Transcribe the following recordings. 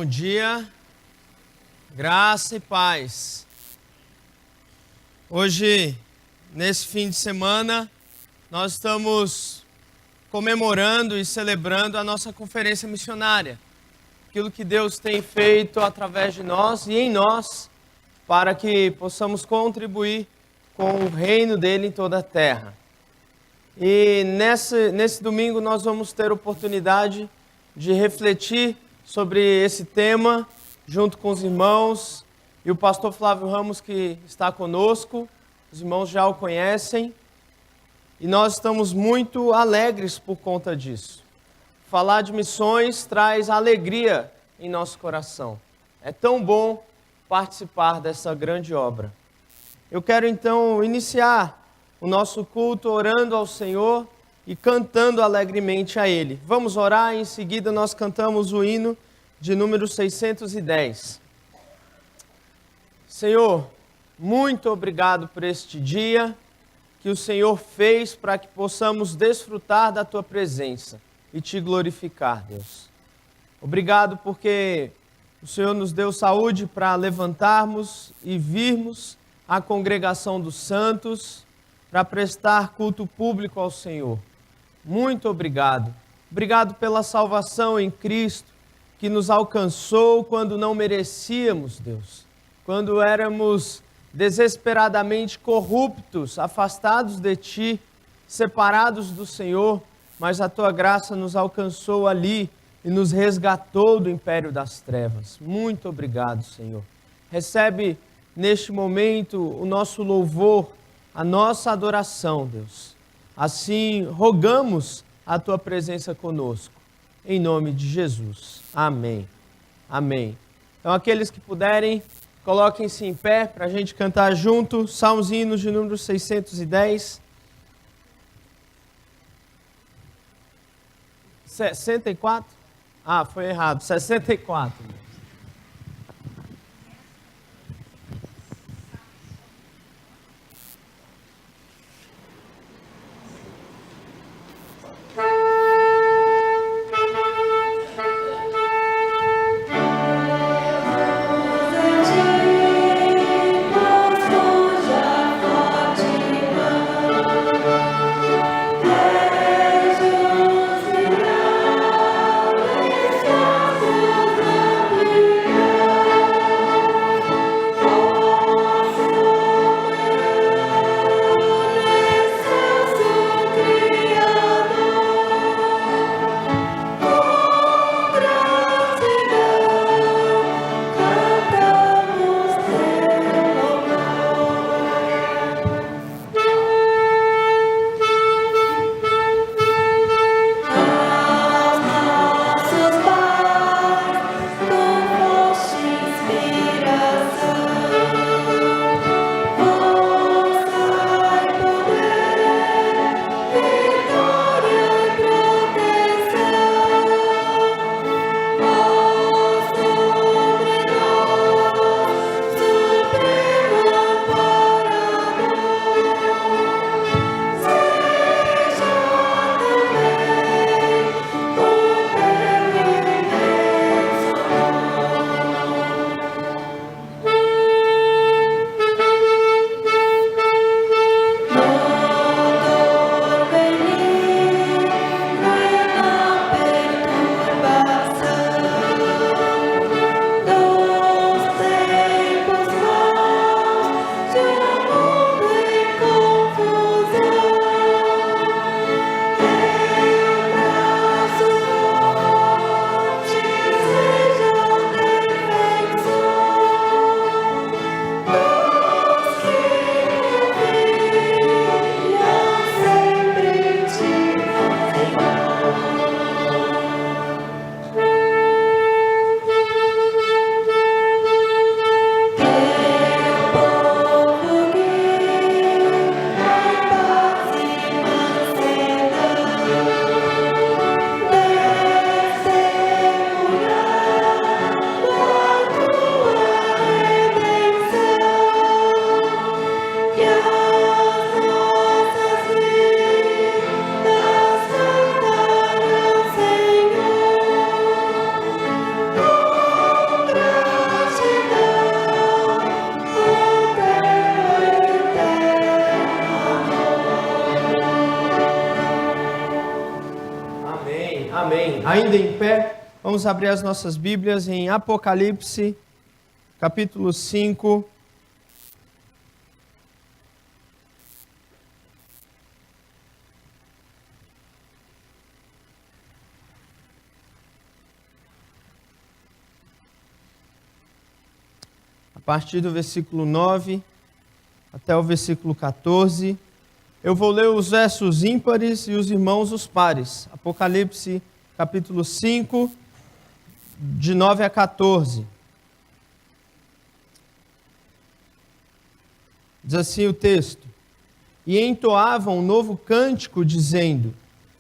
dia, graça e paz. Hoje, nesse fim de semana, nós estamos comemorando e celebrando a nossa conferência missionária. Aquilo que Deus tem feito através de nós e em nós, para que possamos contribuir com o reino dele em toda a terra. E nesse domingo nós vamos ter oportunidade de refletir sobre esse tema, junto com os irmãos e o pastor Flávio Ramos, que está conosco. Os irmãos já o conhecem e nós estamos muito alegres por conta disso. Falar de missões traz alegria em nosso coração. É tão bom participar dessa grande obra. Eu quero então iniciar o nosso culto orando ao Senhor e cantando alegremente a Ele. Vamos orar e em seguida nós cantamos o hino de número 610. Senhor, muito obrigado por este dia que o Senhor fez para que possamos desfrutar da Tua presença e Te glorificar, Deus. Obrigado porque o Senhor nos deu saúde para levantarmos e virmos à congregação dos santos para prestar culto público ao Senhor. Muito obrigado. Obrigado pela salvação em Cristo, que nos alcançou quando não merecíamos, Deus. Quando éramos desesperadamente corruptos, afastados de Ti, separados do Senhor, mas a Tua graça nos alcançou ali e nos resgatou do império das trevas. Muito obrigado, Senhor. Recebe neste momento o nosso louvor, a nossa adoração, Deus. Assim, rogamos a Tua presença conosco, em nome de Jesus. Amém. Amém. Então, aqueles que puderem, coloquem-se em pé para a gente cantar junto, Salmos e Hinos de número 610. 64? Ah, foi errado, 64. Amém. Ainda em pé, vamos abrir as nossas Bíblias em Apocalipse, capítulo 5. A partir do versículo 9 até o versículo 14. Eu vou ler os versos ímpares e os irmãos os pares. Apocalipse, capítulo 5, de 9 a 14. Diz assim o texto: E entoavam um novo cântico, dizendo: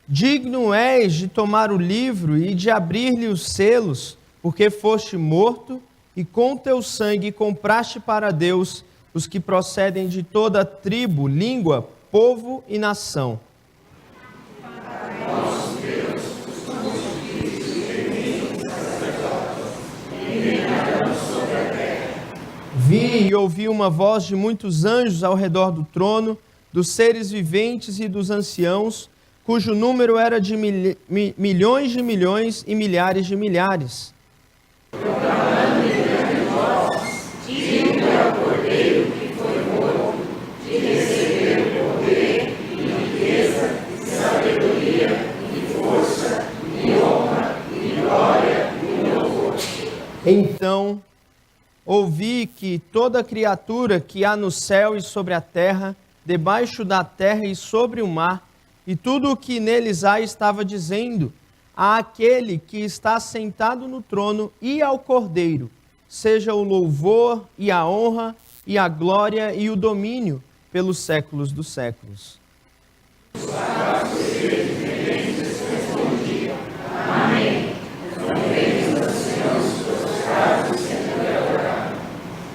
Digno és de tomar o livro e de abrir-lhe os selos, porque foste morto, e com teu sangue compraste para Deus os que procedem de toda tribo, língua, povo e nação. Vi e ouvi uma voz de muitos anjos ao redor do trono, dos seres viventes e dos anciãos, cujo número era de milhões de milhões e milhares de milhares. Então ouvi que toda criatura que há no céu e sobre a terra, debaixo da terra e sobre o mar, e tudo o que neles há, estava dizendo àquele que está sentado no trono e ao Cordeiro, seja o louvor e a honra e a glória e o domínio pelos séculos dos séculos. Amém.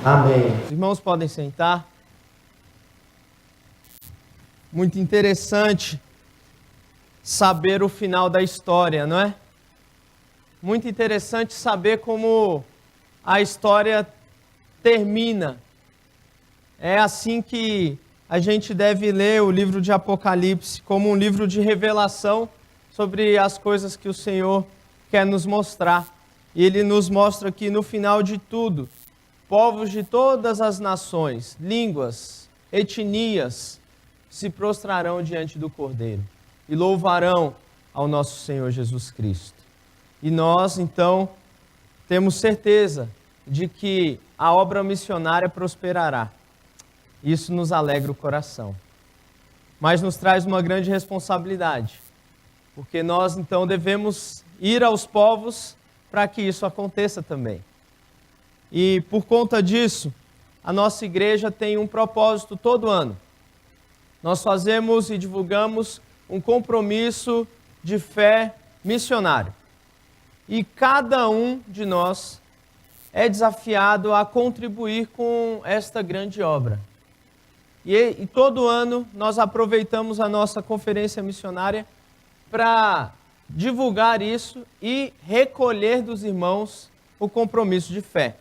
Amém. Os irmãos podem sentar. Muito interessante saber o final da história, não é? Muito interessante saber como a história termina. É assim que a gente deve ler o livro de Apocalipse, como um livro de revelação sobre as coisas que o Senhor quer nos mostrar. E Ele nos mostra que no final de tudo, povos de todas as nações, línguas, etnias, se prostrarão diante do Cordeiro e louvarão ao nosso Senhor Jesus Cristo. E nós, então, temos certeza de que a obra missionária prosperará. Isso nos alegra o coração. Mas nos traz uma grande responsabilidade, porque nós, então, devemos ir aos povos para que isso aconteça também. E por conta disso, a nossa igreja tem um propósito todo ano. Nós fazemos e divulgamos um compromisso de fé missionário. E cada um de nós é desafiado a contribuir com esta grande obra. E todo ano nós aproveitamos a nossa conferência missionária para divulgar isso e recolher dos irmãos o compromisso de fé.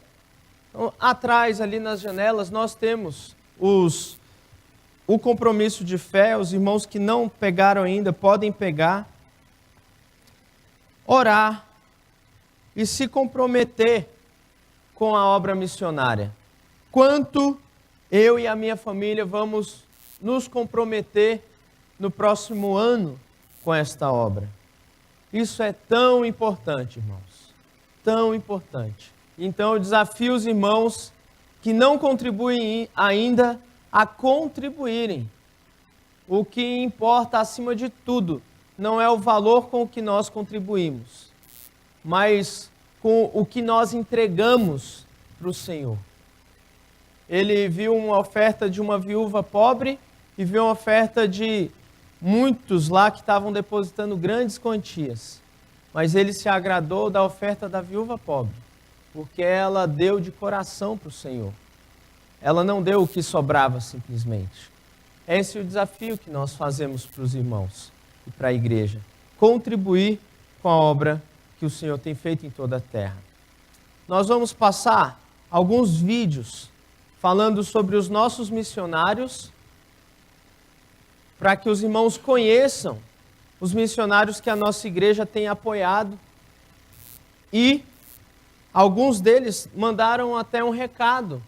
Então, atrás, ali nas janelas, nós temos o compromisso de fé. Os irmãos que não pegaram ainda podem pegar, orar e se comprometer com a obra missionária. Quanto eu e a minha família vamos nos comprometer no próximo ano com esta obra? Isso é tão importante, irmãos, tão importante. Então eu desafio os irmãos que não contribuem ainda a contribuírem. O que importa acima de tudo não é o valor com o que nós contribuímos, mas com o que nós entregamos para o Senhor. Ele viu uma oferta de uma viúva pobre e viu uma oferta de muitos lá que estavam depositando grandes quantias. Mas ele se agradou da oferta da viúva pobre, porque ela deu de coração para o Senhor. Ela não deu o que sobrava simplesmente. Esse é o desafio que nós fazemos para os irmãos e para a igreja. Contribuir com a obra que o Senhor tem feito em toda a terra. Nós vamos passar alguns vídeos falando sobre os nossos missionários, para que os irmãos conheçam os missionários que a nossa igreja tem apoiado. E alguns deles mandaram até um recado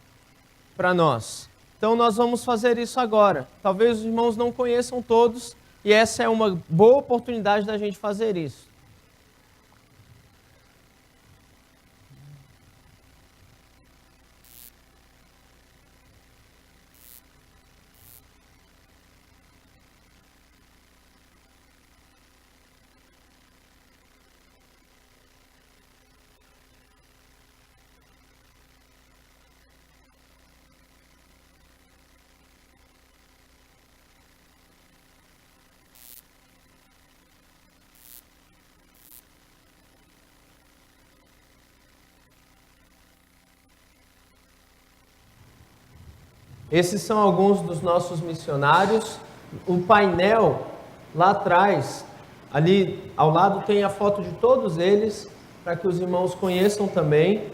para nós. Então nós vamos fazer isso agora. Talvez os irmãos não conheçam todos, e essa é uma boa oportunidade da gente fazer isso. Esses são alguns dos nossos missionários. O painel lá atrás, ali ao lado, tem a foto de todos eles, para que os irmãos conheçam também.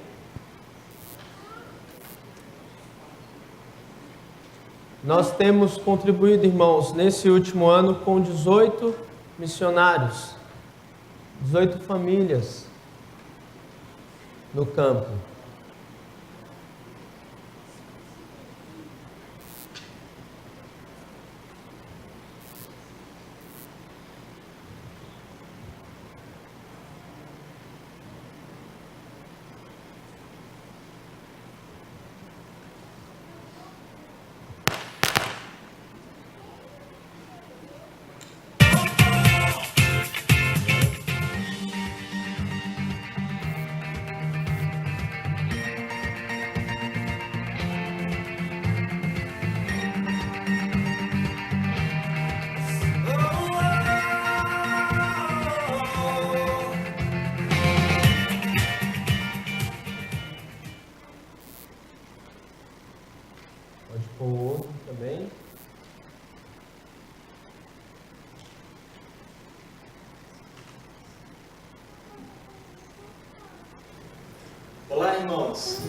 Nós temos contribuído, irmãos, nesse último ano com 18 missionários, 18 famílias no campo. Pode pôr o outro também. Olá, irmãos.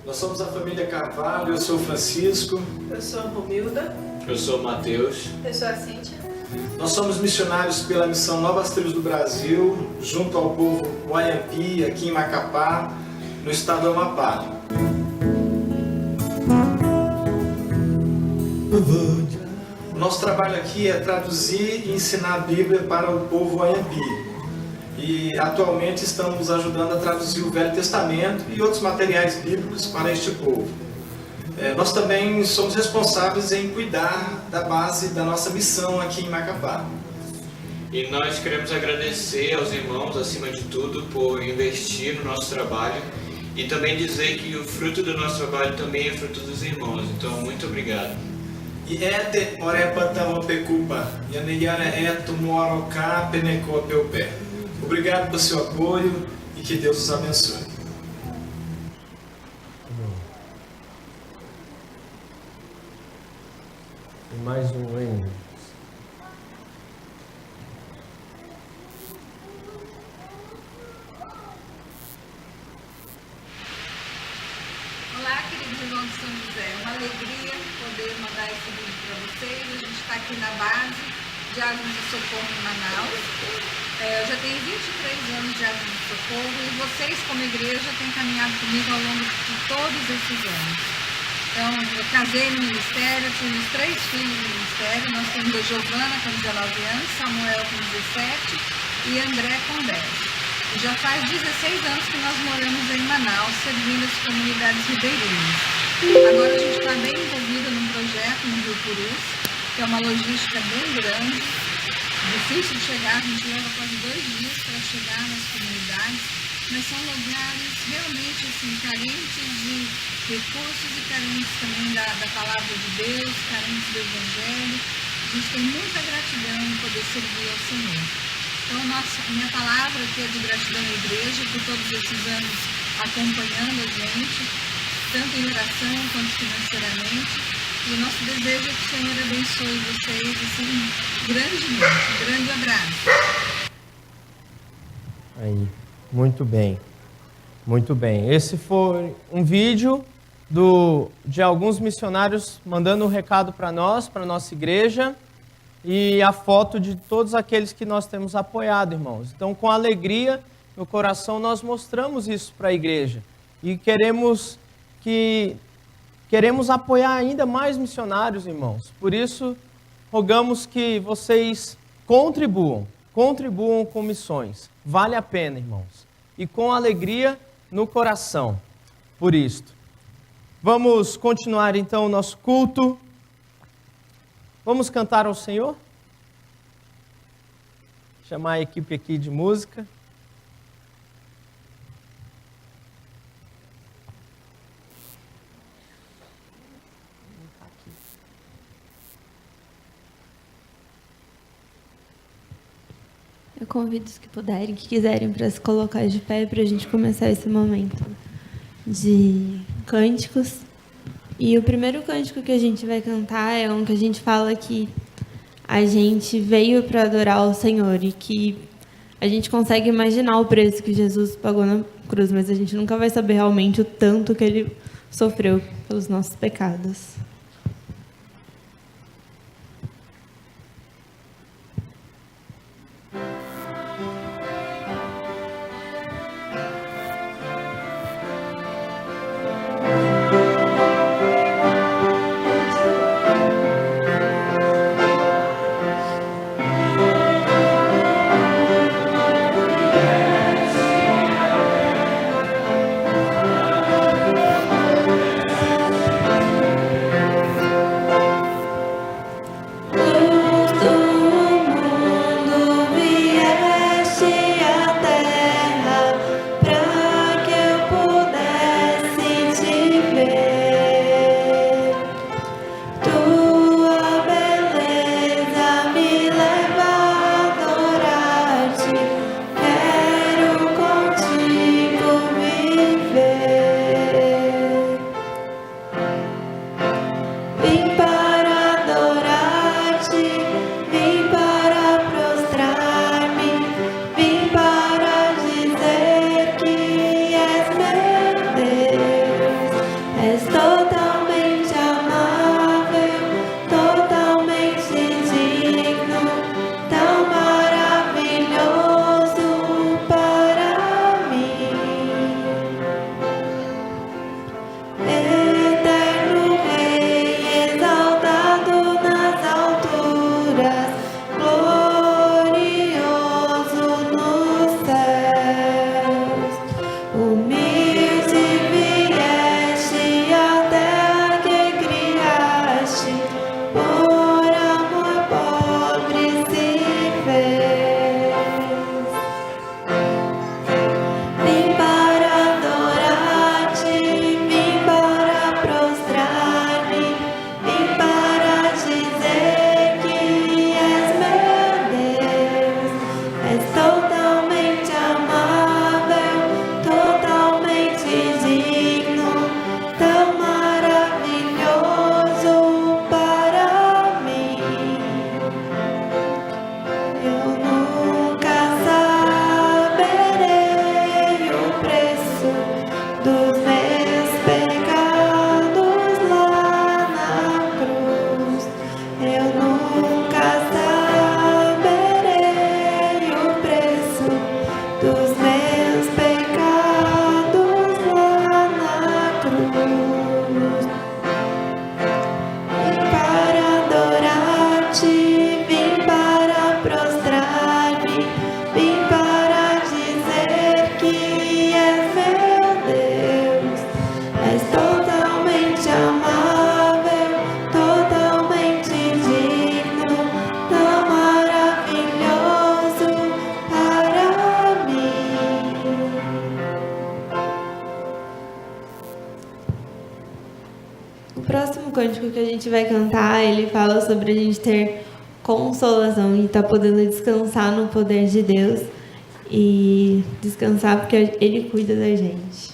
Nós somos a família Carvalho, eu sou o Francisco. Eu sou a Romilda. Eu sou o Matheus. Eu sou a Cíntia. Nós somos missionários pela missão Novas Tribos do Brasil, junto ao povo Wayampi, aqui em Macapá, no estado do Amapá. O nosso trabalho aqui é traduzir e ensinar a Bíblia para o povo Wayampi. E atualmente estamos ajudando a traduzir o Velho Testamento e outros materiais bíblicos para este povo. Nós também somos responsáveis em cuidar da base da nossa missão aqui em Macapá. E nós queremos agradecer aos irmãos, acima de tudo, por investir no nosso trabalho e também dizer que o fruto do nosso trabalho também é fruto dos irmãos. Então, muito obrigado. E ete orepatamopecupa, yaneyara eto moaroká penecoa peupé. Obrigado pelo seu apoio e que Deus os abençoe. Tem mais um ainda. Olá, queridos irmãos de São José. É uma alegria poder mandar esse vídeo para vocês. A gente está aqui na base de Armas de Socorro em Manaus. Eu já tenho 23 anos de Armas de Socorro e vocês, como igreja, têm caminhado comigo ao longo de todos esses anos. Então, eu casei no ministério, tive 3 filhos no ministério. Nós temos a Giovana com 19 anos, Samuel com 17 e André com 10. E já faz 16 anos que nós moramos em Manaus, servindo as comunidades ribeirinhas. Agora a gente está bem envolvido num projeto no Rio Purus, que é uma logística bem grande, difícil de chegar, a gente leva quase 2 dias para chegar nas comunidades, mas são lugares realmente assim, carentes de recursos e carentes também da palavra de Deus, carentes do Evangelho. A gente tem muita gratidão em poder servir ao Senhor. Então, minha palavra aqui é de gratidão à igreja por todos esses anos acompanhando a gente, tanto em oração quanto financeiramente. E o nosso desejo é que o Senhor abençoe vocês, assim, grandemente. Um grande abraço. Aí, muito bem. Muito bem. Esse foi um vídeo de alguns missionários mandando um recado para nós, para a nossa igreja. e a foto de todos aqueles que nós temos apoiado, irmãos. Então, com alegria no coração, nós mostramos isso para a igreja. E queremos apoiar ainda mais missionários, irmãos. Por isso, rogamos que vocês contribuam com missões. Vale a pena, irmãos. E com alegria no coração, por isto. Vamos continuar então o nosso culto. Vamos cantar ao Senhor? Chamar a equipe aqui de música. Eu convido os que puderem, que quiserem, para se colocar de pé para a gente começar esse momento de cânticos. E o primeiro cântico que a gente vai cantar é um que a gente fala que a gente veio para adorar o Senhor e que a gente consegue imaginar o preço que Jesus pagou na cruz, mas a gente nunca vai saber realmente o tanto que Ele sofreu pelos nossos pecados. Cântico que a gente vai cantar, ele fala sobre a gente ter consolação e estar podendo descansar no poder de Deus e descansar porque Ele cuida da gente.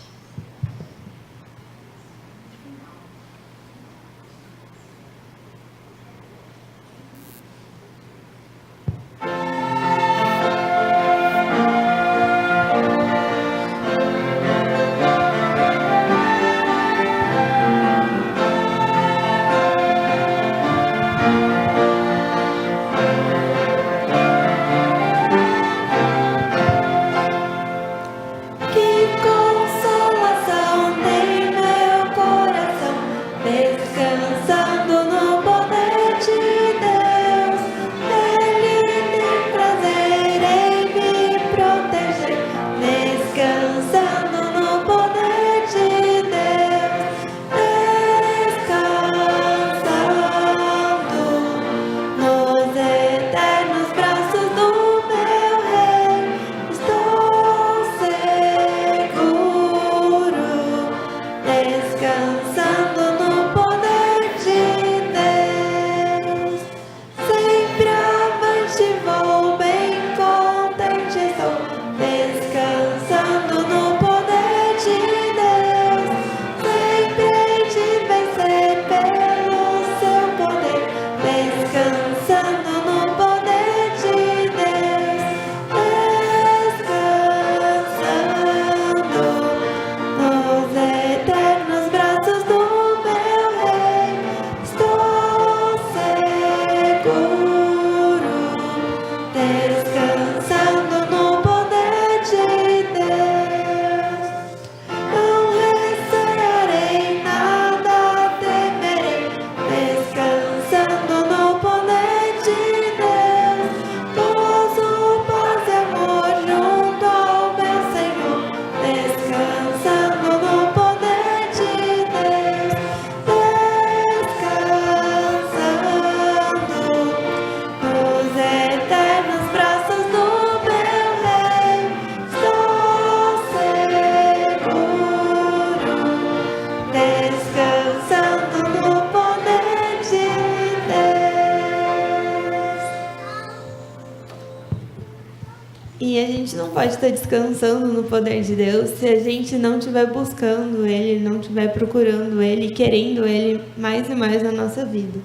E a gente não pode estar descansando no poder de Deus se a gente não estiver buscando Ele, não estiver procurando Ele, querendo Ele mais e mais na nossa vida.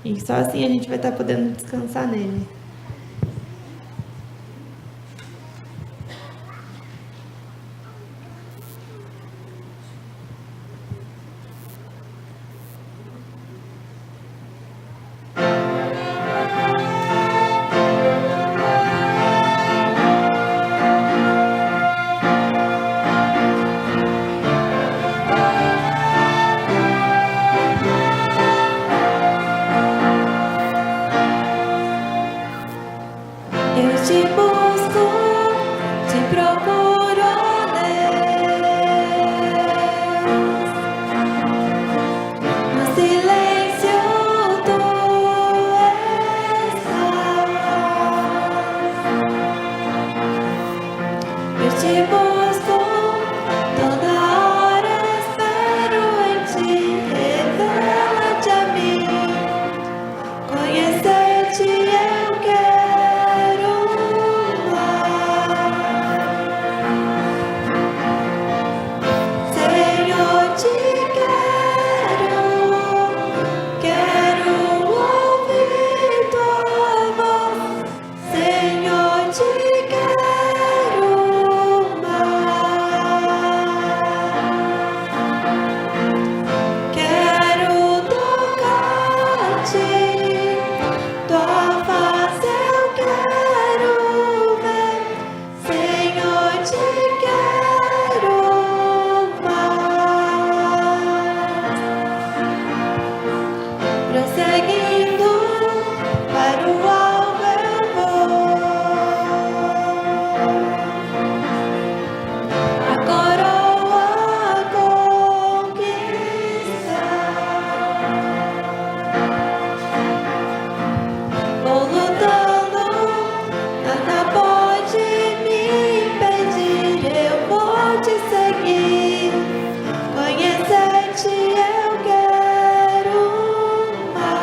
E só assim a gente vai estar podendo descansar nele. Eu te busco, te procuro, ó Deus. No silêncio tu estás. Eu te busco, toda hora espero em ti. Revela-te a mim, conhecer-te eu quero mais. Senhor, te quero ouvir tua voz. Senhor, te quero mais. Quero tocar-te, tua face eu quero ver. Senhor, te quero mais. Prosseguindo para o alvo eu vou. A coroa conquistar. Vou lutando, nada pode me impedir. Eu vou te seguir, conhecer-te eu quero mais.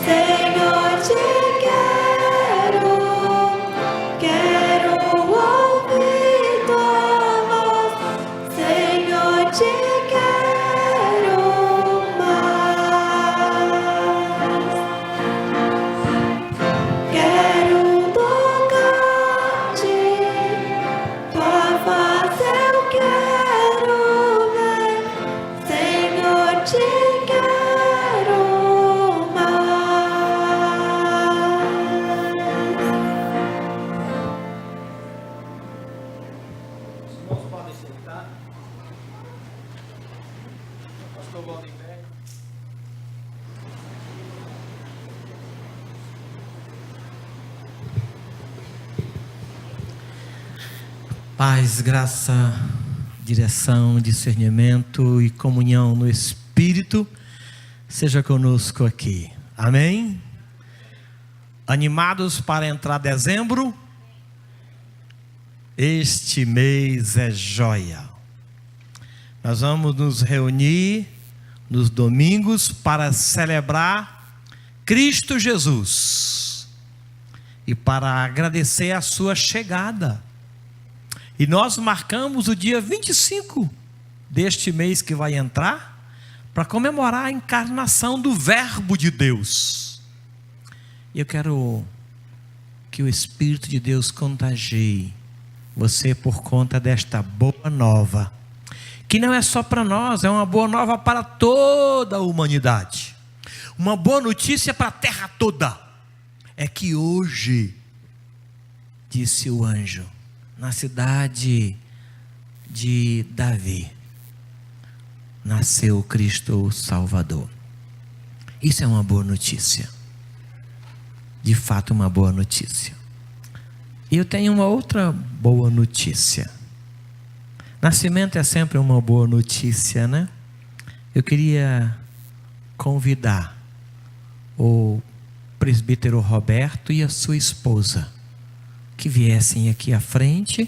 Senhor, te quero ouvir tua voz. Senhor, te quero mais. Quero tocar-te, tua face eu quero ver. Senhor, te quero mais. Os irmãos podem sentar. Pastor Waldenberg. Paz, graça, direção, discernimento e comunhão no Espírito seja conosco aqui. Amém? Animados para entrar dezembro? Este mês é joia. Nós vamos nos reunir nos domingos para celebrar Cristo Jesus e para agradecer a sua chegada. E nós marcamos o dia 25 deste mês que vai entrar para comemorar a encarnação do Verbo de Deus. E eu quero que o Espírito de Deus contagie você por conta desta boa nova, que não é só para nós, é uma boa nova para toda a humanidade. Uma boa notícia para a terra toda é que hoje, disse o anjo, na cidade de Davi, nasceu Cristo o Salvador. Isso é uma boa notícia. De fato, uma boa notícia. E eu tenho uma outra boa notícia. Nascimento é sempre uma boa notícia, né? Eu queria convidar o presbítero Roberto e a sua esposa que viessem aqui à frente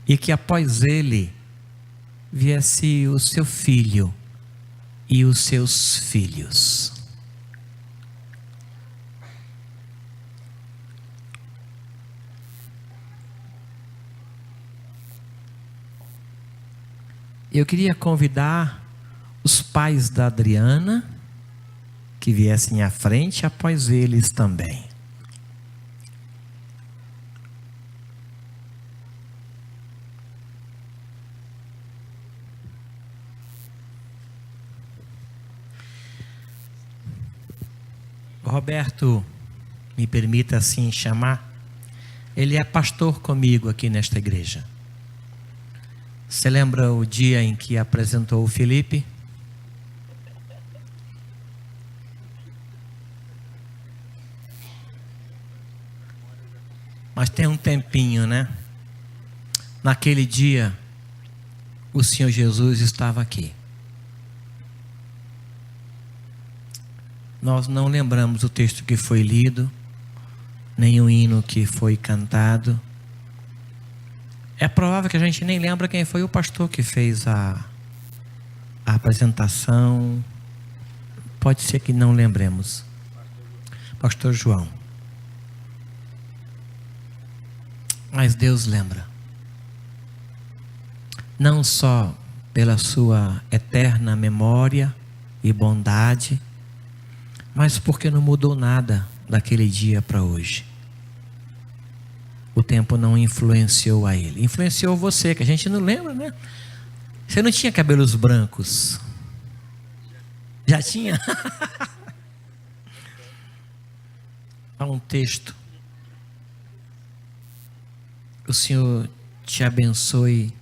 e que após ele viesse o seu filho e os seus filhos. Eu queria convidar os pais da Adriana que viessem à frente, após eles também. Roberto, me permita assim chamar, ele é pastor comigo aqui nesta igreja. Você lembra o dia em que apresentou o Felipe? Mas tem um tempinho, né? Naquele dia, o Senhor Jesus estava aqui. Nós não lembramos o texto que foi lido, nem o hino que foi cantado. É provável que a gente nem lembra quem foi o pastor que fez a apresentação. Pode ser que não lembremos. Pastor João. Mas Deus lembra. Não só pela sua eterna memória e bondade, mas porque não mudou nada daquele dia para hoje. O tempo não influenciou a ele. Influenciou você, que a gente não lembra, né? Você não tinha cabelos brancos? Já tinha? Há um texto. O Senhor te abençoe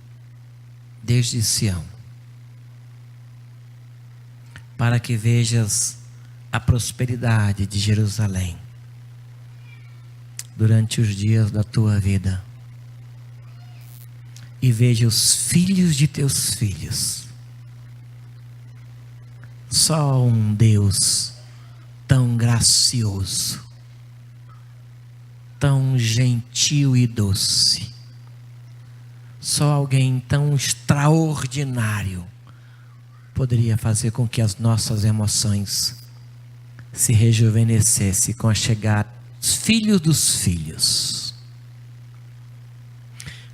desde Sião, para que vejas a prosperidade de Jerusalém durante os dias da tua vida, e veja os filhos de teus filhos. Só um Deus tão gracioso, tão gentil e doce, só alguém tão extraordinário poderia fazer com que as nossas emoções se rejuvenescessem com a chegada dos filhos dos filhos.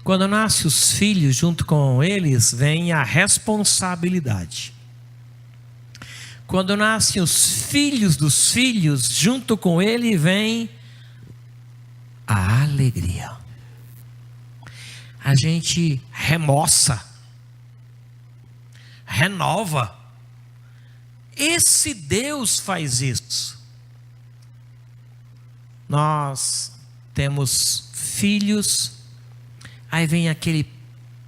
Quando nascem os filhos, junto com eles vem a responsabilidade. Quando nascem os filhos dos filhos, junto com ele vem a alegria. A gente remoça, renova. Esse Deus faz isso. Nós temos filhos, aí vem aquele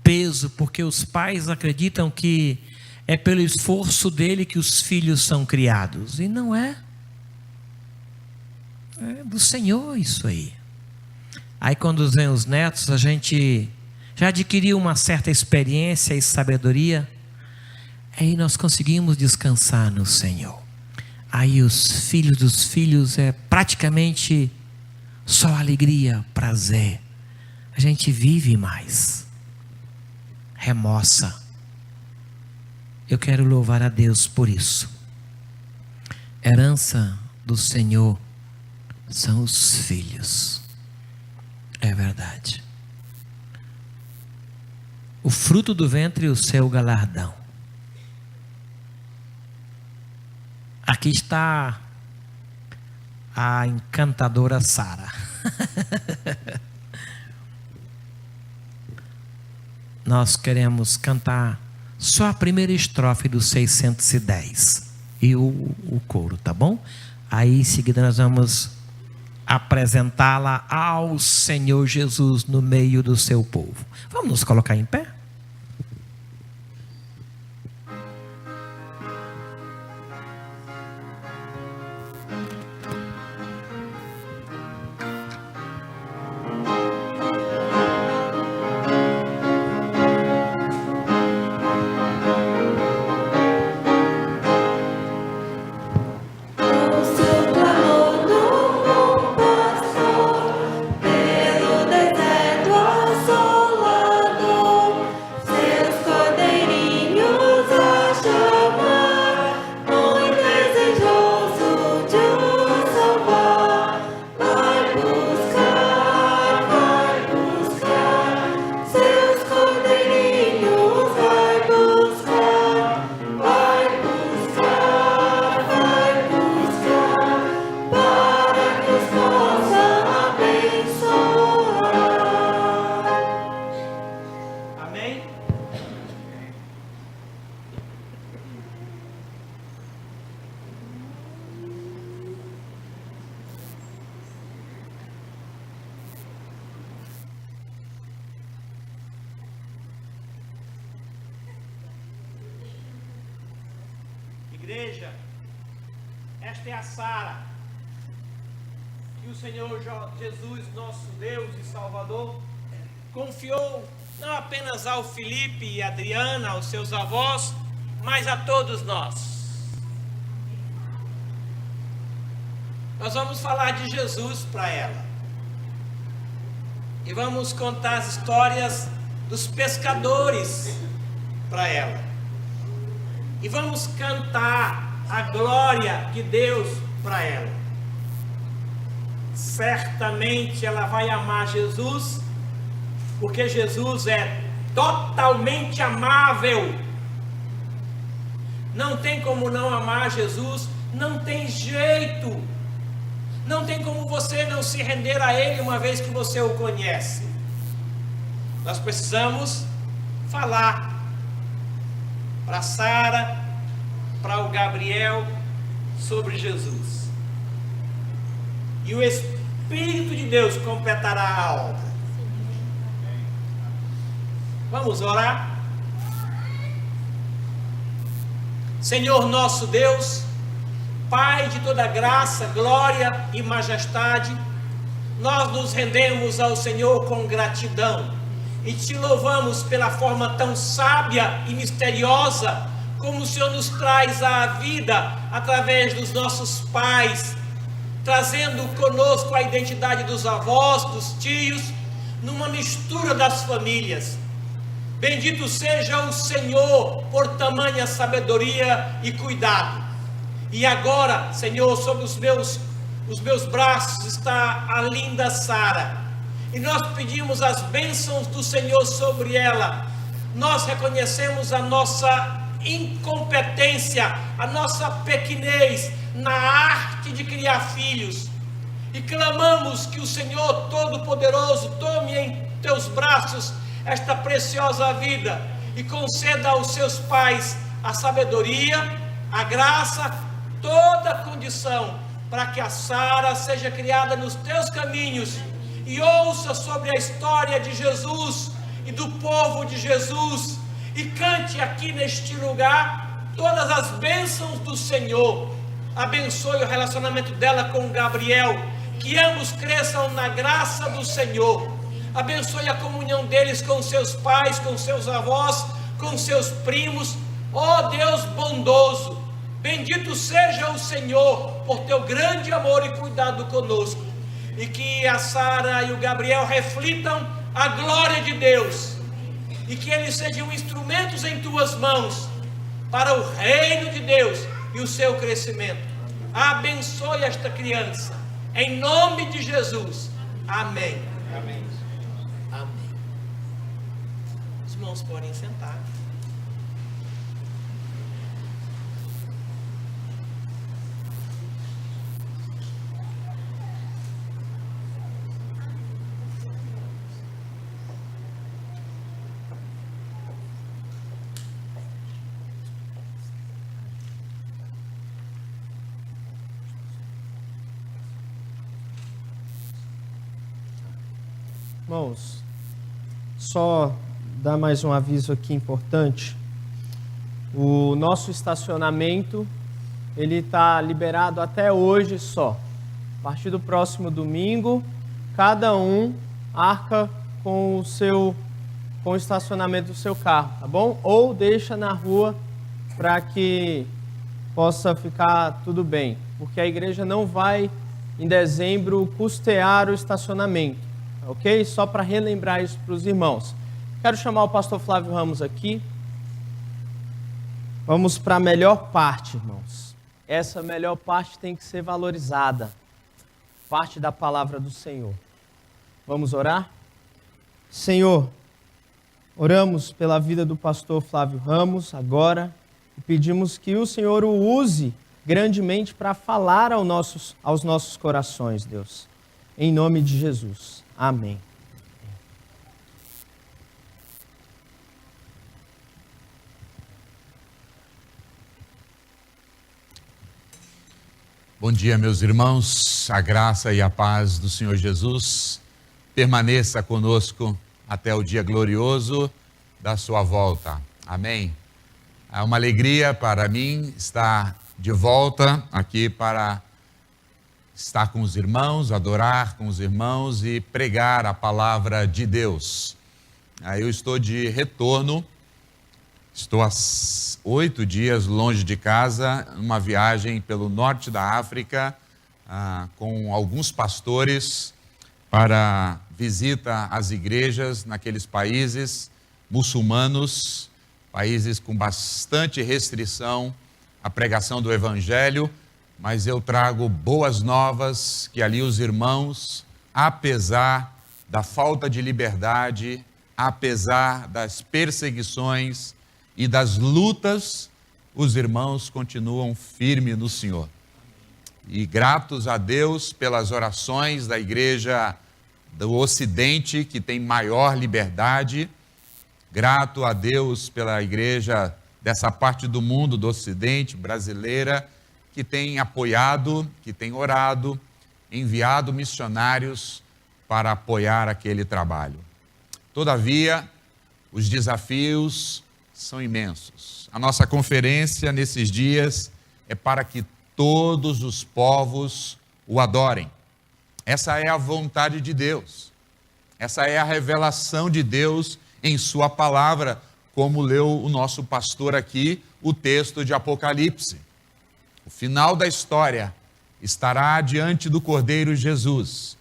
peso, porque os pais acreditam que é pelo esforço dele que os filhos são criados. E não é. É do Senhor isso aí. Aí quando vem os netos, a gente já adquiriu uma certa experiência e sabedoria. Aí nós conseguimos descansar no Senhor. Aí os filhos dos filhos é praticamente só alegria, prazer. A gente vive mais. Remoça. Eu quero louvar a Deus por isso. Herança do Senhor são os filhos. É verdade. O fruto do ventre e o seu galardão. Aqui está a encantadora Sara. Nós queremos cantar só a primeira estrofe do 610 e o coro, tá bom? Aí em seguida nós vamos apresentá-la ao Senhor Jesus no meio do seu povo. Vamos nos colocar em pé? Pelo deserto assolado, igreja, esta é a Sara, que o Senhor Jesus, nosso Deus e Salvador, confiou não apenas ao Felipe e Adriana, aos seus avós, mas a todos nós. Nós vamos falar de Jesus para ela. E vamos contar as histórias dos pescadores para ela. E vamos cantar a glória de Deus para ela. Certamente ela vai amar Jesus, porque Jesus é totalmente amável. Não tem como não amar Jesus, não tem jeito. Não tem como você não se render a Ele uma vez que você o conhece. Nós precisamos falar para Sara, para o Gabriel, sobre Jesus. E o Espírito de Deus completará a obra. Vamos orar? Senhor nosso Deus, Pai de toda graça, glória e majestade, nós nos rendemos ao Senhor com gratidão e te louvamos pela forma tão sábia e misteriosa como o Senhor nos traz à vida através dos nossos pais, trazendo conosco a identidade dos avós, dos tios, numa mistura das famílias. Bendito seja o Senhor por tamanha sabedoria e cuidado. E agora, Senhor, sobre os meus braços está a linda Sara. E nós pedimos as bênçãos do Senhor sobre ela. Nós reconhecemos a nossa incompetência, a nossa pequenez na arte de criar filhos. E clamamos que o Senhor Todo-Poderoso tome em teus braços esta preciosa vida e conceda aos seus pais a sabedoria, a graça, toda a condição para que a Sara seja criada nos teus caminhos e ouça sobre a história de Jesus e do povo de Jesus e cante aqui neste lugar todas as bênçãos do Senhor. Abençoe o relacionamento dela com Gabriel, que ambos cresçam na graça do Senhor. Abençoe a comunhão deles com seus pais, com seus avós, com seus primos. Ó Deus bondoso, bendito seja o Senhor por teu grande amor e cuidado conosco. E que a Sara e o Gabriel reflitam a glória de Deus. E que eles sejam instrumentos em tuas mãos para o reino de Deus e o seu crescimento. Abençoe esta criança. Em nome de Jesus. Amém. Amém. Amém. Os irmãos podem sentar. Irmãos, só dar mais um aviso aqui importante. O nosso estacionamento, ele está liberado até hoje só. A partir do próximo domingo, cada um arca com o estacionamento do seu carro, tá bom? Ou deixa na rua para que possa ficar tudo bem. Porque a igreja não vai, em dezembro, custear o estacionamento. Ok? Só para relembrar isso para os irmãos. Quero chamar o pastor Flávio Ramos aqui. Vamos para a melhor parte, irmãos. Essa melhor parte tem que ser valorizada. Parte da palavra do Senhor. Vamos orar? Senhor, oramos pela vida do pastor Flávio Ramos agora. E pedimos que o Senhor o use grandemente para falar aos nossos corações, Deus. Em nome de Jesus. Amém. Bom dia, meus irmãos. A graça e a paz do Senhor Jesus permaneça conosco até o dia glorioso da sua volta. Amém. É uma alegria para mim estar de volta aqui para estar com os irmãos, adorar com os irmãos e pregar a palavra de Deus. Eu estou de retorno, estou há 8 dias longe de casa, numa viagem pelo norte da África, com alguns pastores para visita às igrejas naqueles países muçulmanos, países com bastante restrição à pregação do Evangelho, mas eu trago boas novas que ali os irmãos, apesar da falta de liberdade, apesar das perseguições e das lutas, os irmãos continuam firmes no Senhor. E gratos a Deus pelas orações da igreja do Ocidente, que tem maior liberdade, grato a Deus pela igreja dessa parte do mundo, do Ocidente, brasileira, que tem apoiado, que tem orado, enviado missionários para apoiar aquele trabalho. Todavia, os desafios são imensos. A nossa conferência nesses dias é para que todos os povos o adorem. Essa é a vontade de Deus. Essa é a revelação de Deus em sua palavra, como leu o nosso pastor aqui, o texto de Apocalipse. O final da história estará diante do Cordeiro Jesus.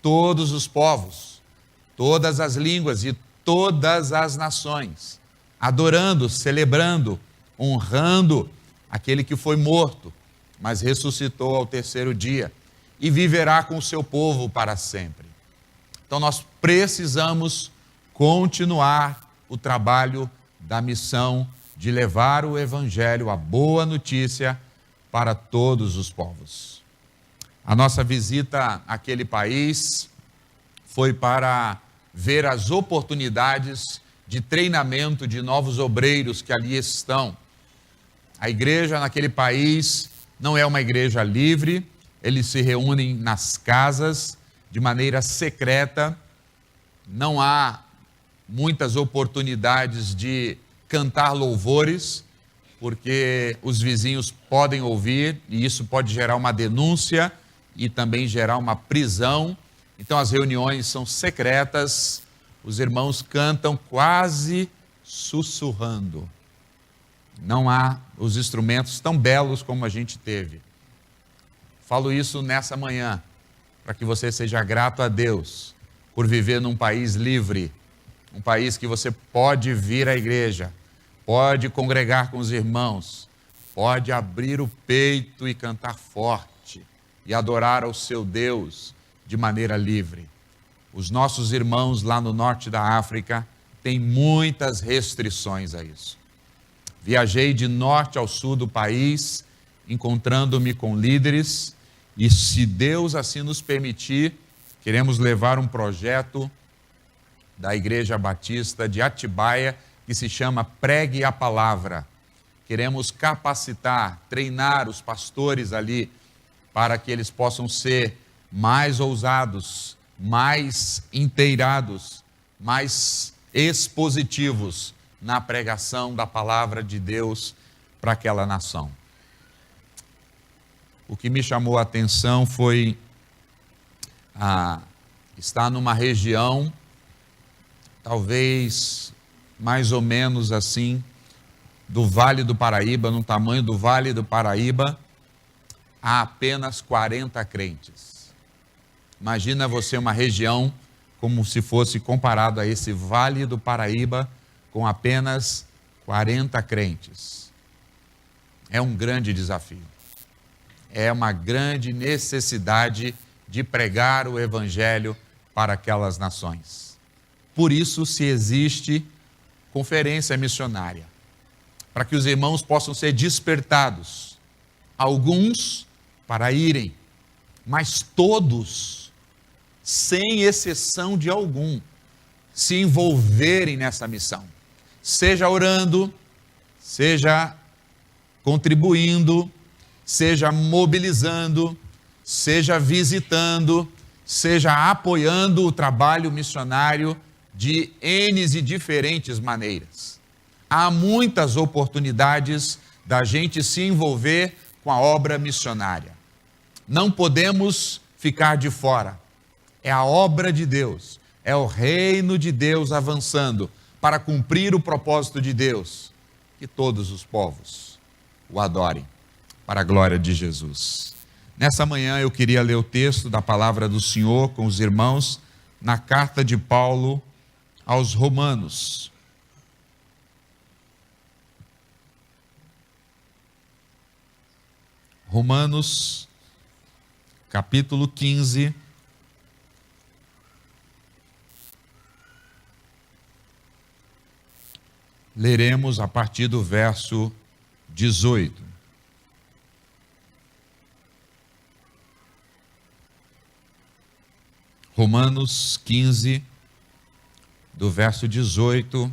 Todos os povos, todas as línguas e todas as nações, adorando, celebrando, honrando aquele que foi morto, mas ressuscitou ao terceiro dia e viverá com o seu povo para sempre. Então nós precisamos continuar o trabalho da missão de levar o Evangelho, a boa notícia, para todos os povos. A nossa visita àquele país foi para ver as oportunidades de treinamento de novos obreiros que ali estão. A igreja naquele país não é uma igreja livre, eles se reúnem nas casas de maneira secreta, não há muitas oportunidades de cantar louvores, porque os vizinhos podem ouvir e isso pode gerar uma denúncia e também gerar uma prisão. Então as reuniões são secretas, os irmãos cantam quase sussurrando. Não há os instrumentos tão belos como a gente teve. Falo isso nessa manhã, para que você seja grato a Deus por viver num país livre, um país que você pode vir à igreja, pode congregar com os irmãos, pode abrir o peito e cantar forte e adorar ao seu Deus de maneira livre. Os nossos irmãos lá no norte da África têm muitas restrições a isso. Viajei de norte ao sul do país, encontrando-me com líderes, e se Deus assim nos permitir, queremos levar um projeto da Igreja Batista de Atibaia, que se chama Pregue a Palavra. Queremos capacitar, treinar os pastores ali, para que eles possam ser mais ousados, mais inteirados, mais expositivos na pregação da palavra de Deus para aquela nação. O que me chamou a atenção foi estar numa região, talvez mais ou menos assim, do Vale do Paraíba, no tamanho do Vale do Paraíba, há apenas 40 crentes. Imagina você uma região como se fosse comparado a esse Vale do Paraíba, com apenas 40 crentes. É um grande desafio. É uma grande necessidade de pregar o Evangelho para aquelas nações. Por isso se existe conferência missionária, para que os irmãos possam ser despertados, alguns para irem, mas todos, sem exceção de algum, se envolverem nessa missão, seja orando, seja contribuindo, seja mobilizando, seja visitando, seja apoiando o trabalho missionário de N e diferentes maneiras. há muitas oportunidades da gente se envolver com a obra missionária. Não podemos ficar de fora. É a obra de Deus, é o reino de Deus avançando para cumprir o propósito de Deus, que todos os povos o adorem, para a glória de Jesus. Nessa manhã eu queria ler o texto da palavra do Senhor com os irmãos na carta de Paulo aos Romanos. Romanos, capítulo 15. Leremos a partir do verso 18. Romanos 15, do verso 18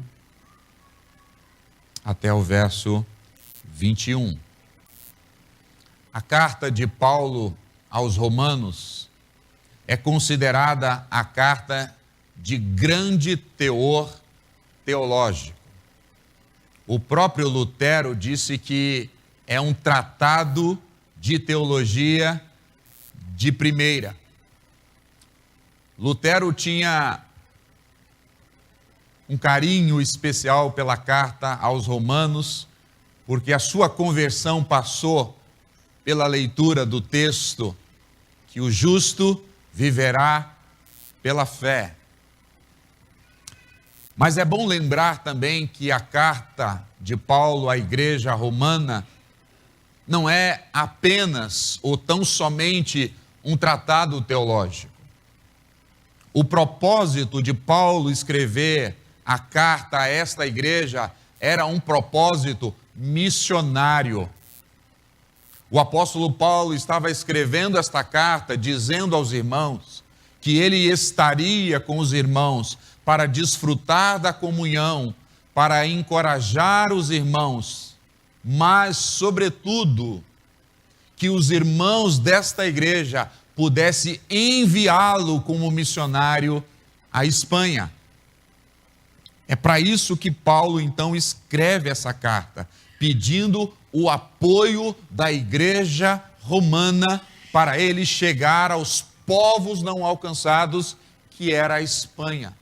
até o verso 21. A carta de Paulo aos Romanos é considerada a carta de grande teor teológico. O próprio Lutero disse que é um tratado de teologia de primeira. Lutero tinha um carinho especial pela carta aos Romanos, porque a sua conversão passou pela leitura do texto que o justo viverá pela fé. Mas é bom lembrar também que a carta de Paulo à igreja romana não é apenas ou tão somente um tratado teológico. O propósito de Paulo escrever a carta a esta igreja era um propósito missionário. O apóstolo Paulo estava escrevendo esta carta dizendo aos irmãos que ele estaria com os irmãos para desfrutar da comunhão, para encorajar os irmãos, mas, sobretudo, que os irmãos desta igreja pudessem enviá-lo como missionário à Espanha. É para isso que Paulo, então, escreve essa carta, pedindo o apoio da igreja romana para ele chegar aos povos não alcançados, que era a Espanha.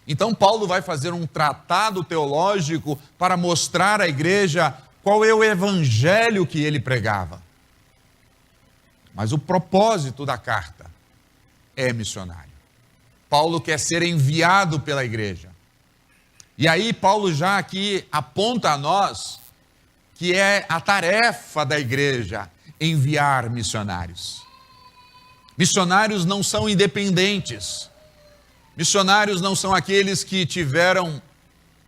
Então Paulo vai fazer um tratado teológico para mostrar à igreja qual é o evangelho que ele pregava. Mas o propósito da carta é missionário. Paulo quer ser enviado pela igreja. E aí Paulo já aqui aponta a nós que é a tarefa da igreja enviar missionários. Missionários não são independentes. Missionários não são aqueles que tiveram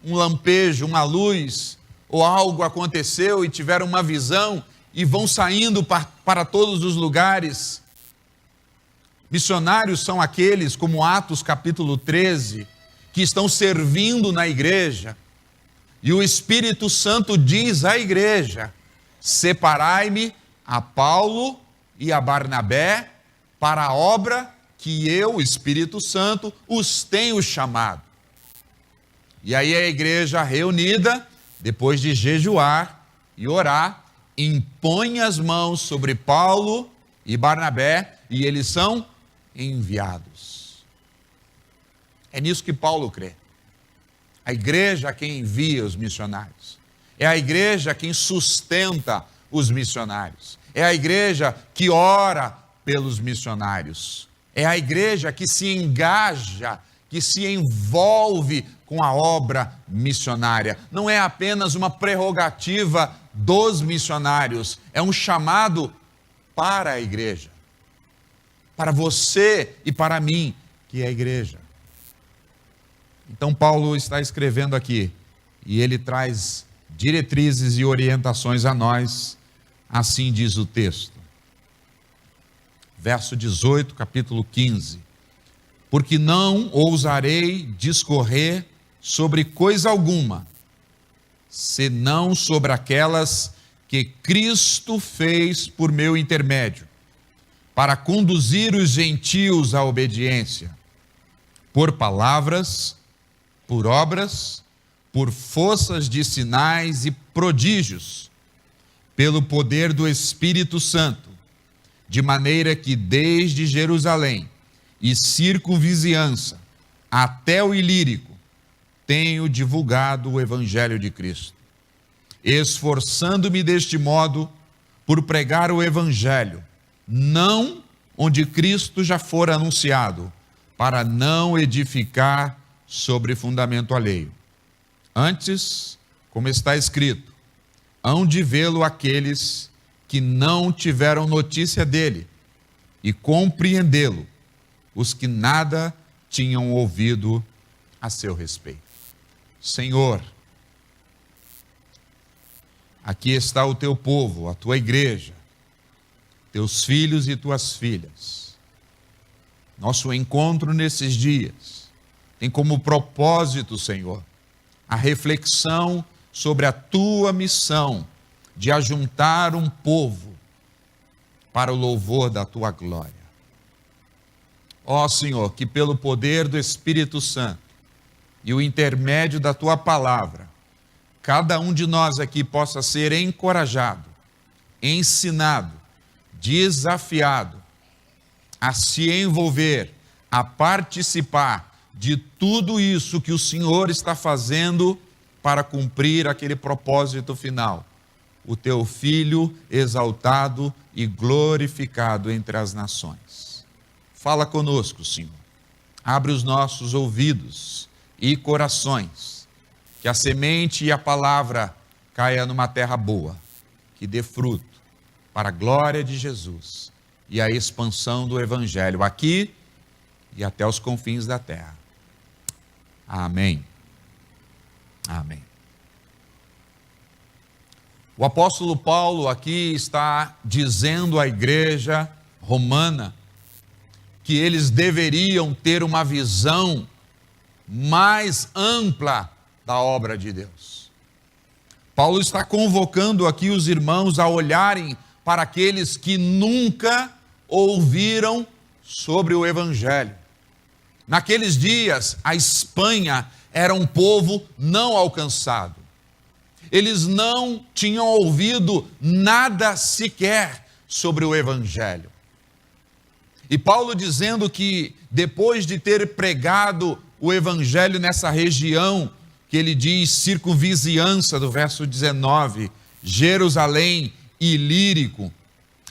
um lampejo, uma luz, ou algo aconteceu e tiveram uma visão e vão saindo para todos os lugares. Missionários são aqueles, como Atos capítulo 13, que estão servindo na igreja. E o Espírito Santo diz à igreja: separai-me a Paulo e a Barnabé para a obra que eu, Espírito Santo, os tenho chamado. E aí a igreja reunida, depois de jejuar e orar, impõe as mãos sobre Paulo e Barnabé e eles são enviados. É nisso que Paulo crê. A igreja é quem envia os missionários. É a igreja quem sustenta os missionários. É a igreja que ora pelos missionários. É a igreja que se engaja, que se envolve com a obra missionária. Não é apenas uma prerrogativa dos missionários, é um chamado para a igreja. Para você e para mim, que é a igreja. Então Paulo está escrevendo aqui, e ele traz diretrizes e orientações a nós, assim diz o texto. Verso 18, capítulo 15. Porque não ousarei discorrer sobre coisa alguma, senão sobre aquelas que Cristo fez por meu intermédio, para conduzir os gentios à obediência, por palavras, por obras, por forças de sinais e prodígios, pelo poder do Espírito Santo, de maneira que desde Jerusalém e circunvizinhança até o Ilírico tenho divulgado o Evangelho de Cristo, esforçando-me deste modo por pregar o Evangelho, não onde Cristo já fora anunciado, para não edificar sobre fundamento alheio. Antes, como está escrito, hão de vê-lo aqueles que não tiveram notícia dele, e compreendê-lo os que nada tinham ouvido a seu respeito. Senhor, aqui está o teu povo, a tua igreja, teus filhos e tuas filhas. Nosso encontro nesses dias tem como propósito, Senhor, a reflexão sobre a tua missão de ajuntar um povo para o louvor da tua glória. Ó Senhor, que pelo poder do Espírito Santo e o intermédio da tua palavra, cada um de nós aqui possa ser encorajado, ensinado, desafiado a se envolver, a participar de tudo isso que o Senhor está fazendo para cumprir aquele propósito final. O teu Filho exaltado e glorificado entre as nações. Fala conosco, Senhor. Abre os nossos ouvidos e corações, que a semente e a palavra caia numa terra boa, que dê fruto para a glória de Jesus e a expansão do Evangelho aqui e até os confins da terra. Amém. Amém. O apóstolo Paulo aqui está dizendo à igreja romana que eles deveriam ter uma visão mais ampla da obra de Deus. Paulo está convocando aqui os irmãos a olharem para aqueles que nunca ouviram sobre o Evangelho. Naqueles dias, a Espanha era um povo não alcançado. Eles não tinham ouvido nada sequer sobre o Evangelho. E Paulo dizendo que depois de ter pregado o Evangelho nessa região, que ele diz circunvizinhança, do verso 19, Jerusalém e Ilírico,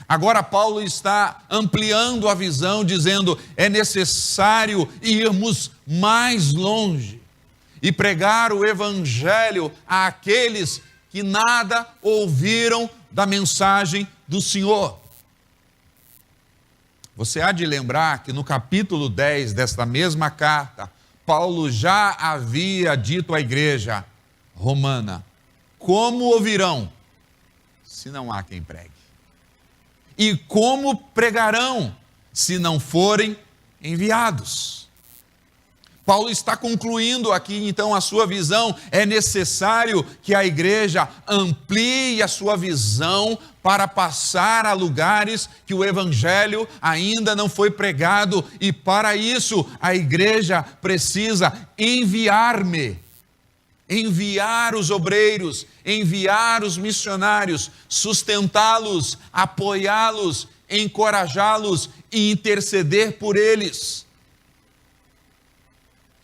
agora Paulo está ampliando a visão, dizendo, é necessário irmos mais longe e pregar o Evangelho àqueles que nada ouviram da mensagem do Senhor. Você há de lembrar que no capítulo 10 desta mesma carta, Paulo já havia dito à igreja romana, como ouvirão, se não há quem pregue? E como pregarão, se não forem enviados? Paulo está concluindo aqui, então, a sua visão. É necessário que a igreja amplie a sua visão para passar a lugares que o Evangelho ainda não foi pregado. E para isso, a igreja precisa enviar os obreiros, enviar os missionários, sustentá-los, apoiá-los, encorajá-los e interceder por eles.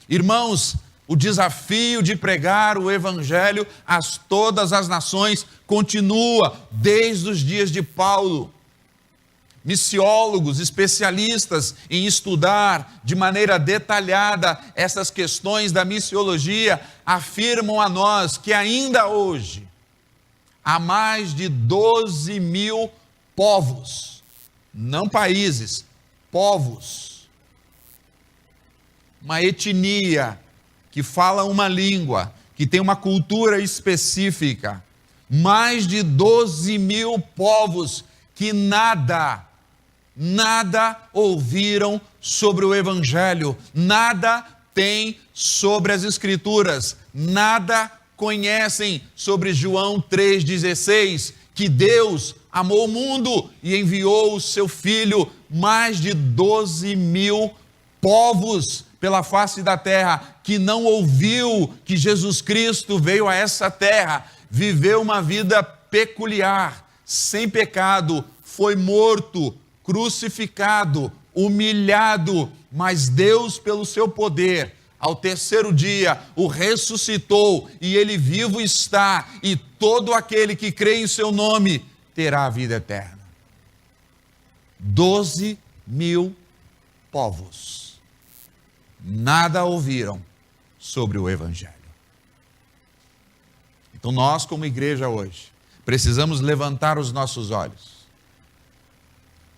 Irmãos, o desafio de pregar o Evangelho a todas as nações continua desde os dias de Paulo. Missiólogos, especialistas em estudar de maneira detalhada essas questões da missiologia, afirmam a nós que ainda hoje há mais de 12 mil povos, não países, povos, uma etnia que fala uma língua, que tem uma cultura específica, mais de 12 mil povos que nada ouviram sobre o Evangelho, nada têm sobre as Escrituras, nada conhecem sobre João 3,16, que Deus amou o mundo e enviou o seu Filho. Mais de 12 mil povos pela face da terra, que não ouviu que Jesus Cristo veio a essa terra, viveu uma vida peculiar, sem pecado, foi morto, crucificado, humilhado, mas Deus, pelo seu poder, ao terceiro dia, o ressuscitou, e ele vivo está, e todo aquele que crê em seu nome terá a vida eterna. 12.000 povos nada ouviram sobre o Evangelho. Então nós, como igreja hoje, precisamos levantar os nossos olhos.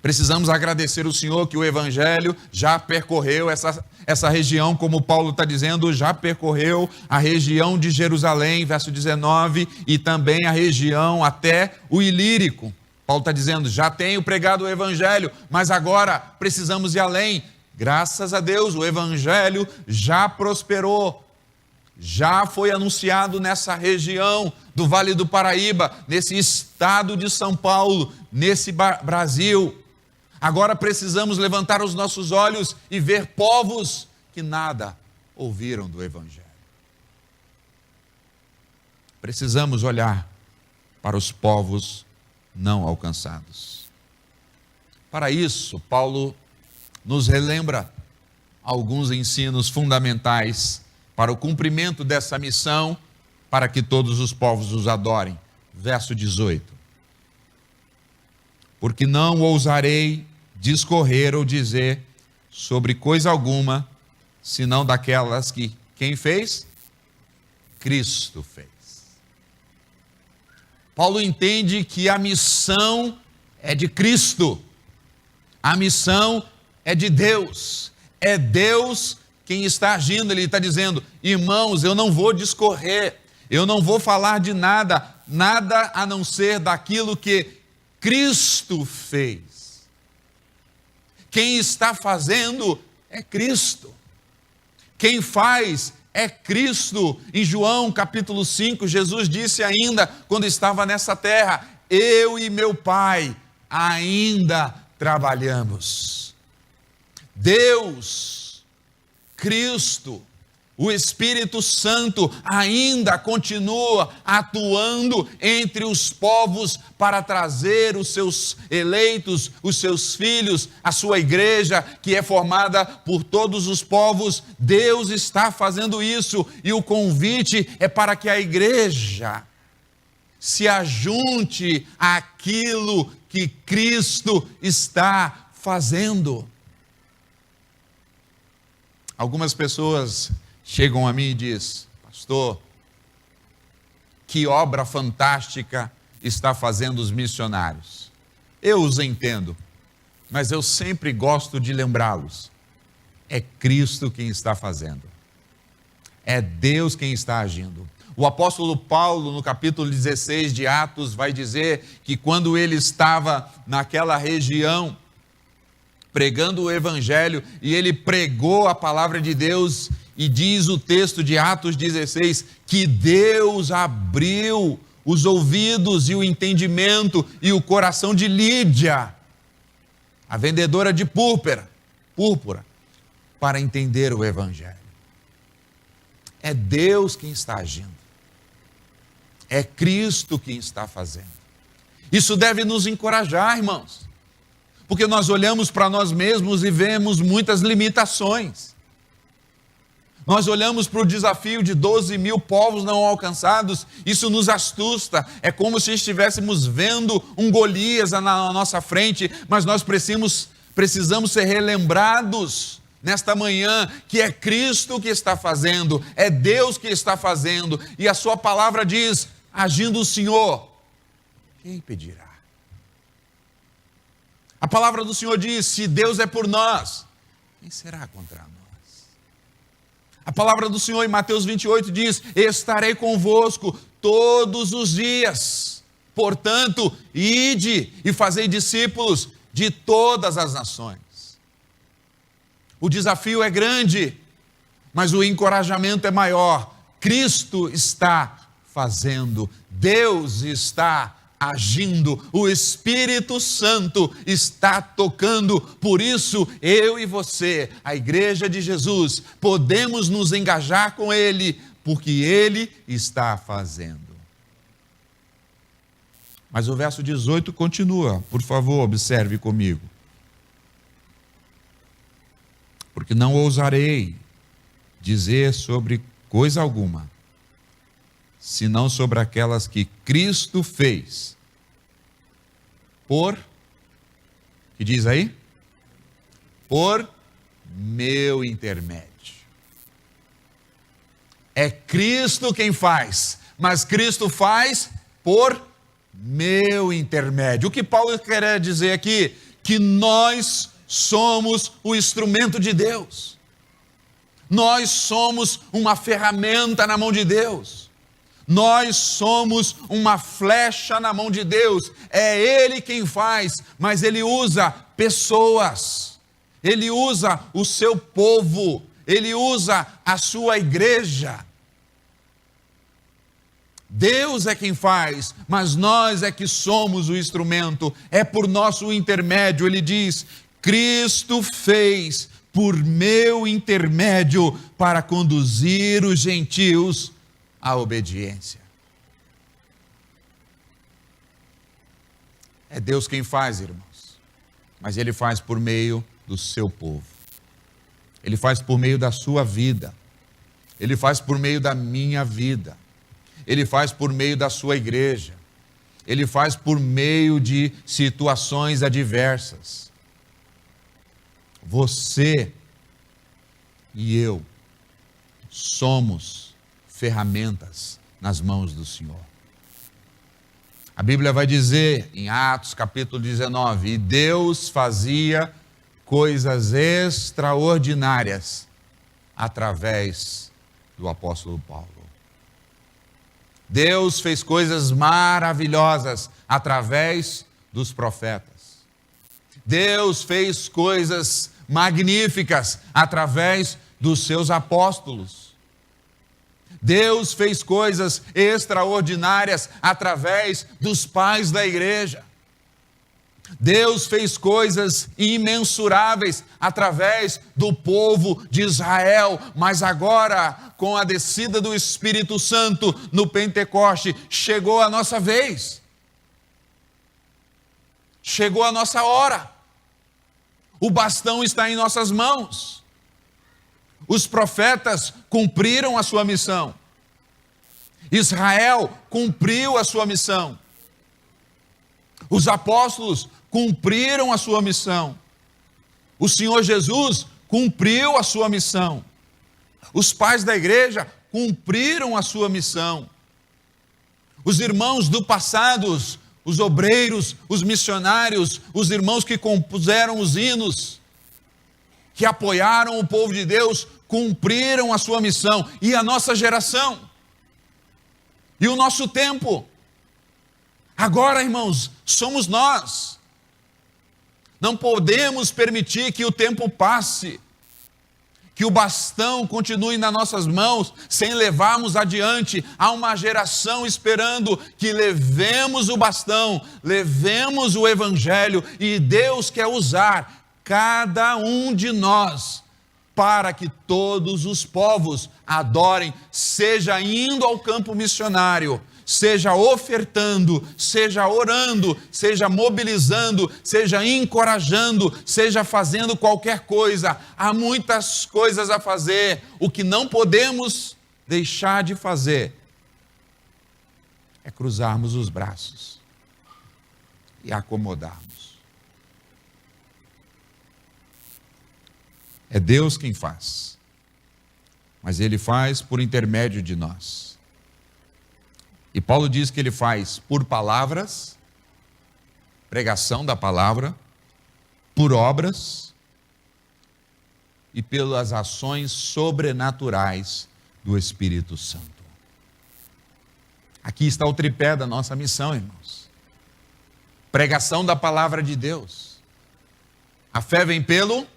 Precisamos agradecer o Senhor que o Evangelho já percorreu essa região, como Paulo está dizendo, já percorreu a região de Jerusalém, verso 19, e também a região até o Ilírico. Paulo está dizendo, já tenho pregado o Evangelho, mas agora precisamos ir além. Graças a Deus, o Evangelho já prosperou, já foi anunciado nessa região do Vale do Paraíba, nesse estado de São Paulo, nesse Brasil. Agora precisamos levantar os nossos olhos e ver povos que nada ouviram do Evangelho. Precisamos olhar para os povos não alcançados. Para isso, Paulo nos relembra alguns ensinos fundamentais para o cumprimento dessa missão, para que todos os povos os adorem. Verso 18. Porque não ousarei discorrer ou dizer sobre coisa alguma, senão daquelas que quem fez? Cristo fez. Paulo entende que a missão é de Cristo, a missão é de Deus, é Deus quem está agindo. Ele está dizendo, irmãos, eu não vou discorrer, eu não vou falar de nada a não ser daquilo que Cristo fez. Quem está fazendo é Cristo. Quem faz é Cristo. Em João capítulo 5, Jesus disse ainda, quando estava nessa terra, eu e meu Pai ainda trabalhamos. Deus, Cristo, o Espírito Santo ainda continua atuando entre os povos para trazer os seus eleitos, os seus filhos, a sua igreja, que é formada por todos os povos. Deus está fazendo isso, e o convite é para que a igreja se ajunte àquilo que Cristo está fazendo. Algumas pessoas chegam a mim e dizem, pastor, que obra fantástica está fazendo os missionários. Eu os entendo, mas eu sempre gosto de lembrá-los. É Cristo quem está fazendo. É Deus quem está agindo. O apóstolo Paulo, no capítulo 16 de Atos, vai dizer que quando ele estava naquela região, pregando o Evangelho, e ele pregou a palavra de Deus, e diz o texto de Atos 16, que Deus abriu os ouvidos e o entendimento e o coração de Lídia, a vendedora de púrpura, para entender o Evangelho. É Deus quem está agindo. É Cristo quem está fazendo. Isso deve nos encorajar, irmãos, porque nós olhamos para nós mesmos e vemos muitas limitações. Nós olhamos para o desafio de 12.000 povos não alcançados, isso nos assusta, é como se estivéssemos vendo um Golias na nossa frente, mas nós precisamos ser relembrados nesta manhã que é Cristo que está fazendo, é Deus que está fazendo, e a sua palavra diz, agindo o Senhor, quem impedirá? A palavra do Senhor diz, se Deus é por nós, quem será contra nós? A palavra do Senhor em Mateus 28 diz, estarei convosco todos os dias, portanto, ide e fazei discípulos de todas as nações. O desafio é grande, mas o encorajamento é maior. Cristo está fazendo, Deus está agindo, o Espírito Santo está tocando. Por isso, eu e você, a Igreja de Jesus, podemos nos engajar com Ele, porque Ele está fazendo. Mas o verso 18 continua, por favor, observe comigo. Porque não ousarei dizer sobre coisa alguma, senão sobre aquelas que Cristo fez, que diz aí? Por meu intermédio. É Cristo quem faz, mas Cristo faz por meu intermédio. O que Paulo quer dizer aqui? Que nós somos o instrumento de Deus. Nós somos uma ferramenta na mão de Deus. Nós somos uma flecha na mão de Deus. É Ele quem faz, mas Ele usa pessoas. Ele usa o seu povo. Ele usa a sua igreja. Deus é quem faz, mas nós é que somos o instrumento. É por nosso intermédio. Ele diz: Cristo fez por meu intermédio para conduzir os gentios à obediência. É Deus quem faz, irmãos, mas Ele faz por meio do seu povo. Ele faz por meio da sua vida. Ele faz por meio da minha vida. Ele faz por meio da sua igreja. Ele faz por meio de situações adversas. Você e eu somos ferramentas nas mãos do Senhor. A Bíblia vai dizer em Atos capítulo 19, e Deus fazia coisas extraordinárias através do apóstolo Paulo. Deus fez coisas maravilhosas através dos profetas. Deus fez coisas magníficas através dos seus apóstolos. Deus fez coisas extraordinárias através dos pais da igreja. Deus fez coisas imensuráveis através do povo de Israel, mas agora, com a descida do Espírito Santo no Pentecoste, chegou a nossa vez. Chegou a nossa hora. O bastão está em nossas mãos. Os profetas cumpriram a sua missão. Israel cumpriu a sua missão. Os apóstolos cumpriram a sua missão. O Senhor Jesus cumpriu a sua missão. Os pais da igreja cumpriram a sua missão. Os irmãos do passado, os obreiros, os missionários, os irmãos que compuseram os hinos, que apoiaram o povo de Deus, cumpriram a sua missão. E a nossa geração, e o nosso tempo, agora, irmãos, somos nós. Não podemos permitir que o tempo passe, que o bastão continue nas nossas mãos, sem levarmos adiante. Há uma geração esperando que levemos o bastão, levemos o evangelho, e Deus quer usar cada um de nós para que todos os povos adorem, seja indo ao campo missionário, seja ofertando, seja orando, seja mobilizando, seja encorajando, seja fazendo qualquer coisa. Há muitas coisas a fazer. O que não podemos deixar de fazer é cruzarmos os braços e acomodarmos. É Deus quem faz, mas Ele faz por intermédio de nós. E Paulo diz que Ele faz por palavras, pregação da palavra, por obras e pelas ações sobrenaturais do Espírito Santo. Aqui está o tripé da nossa missão, irmãos. Pregação da palavra de Deus. A fé vem pelo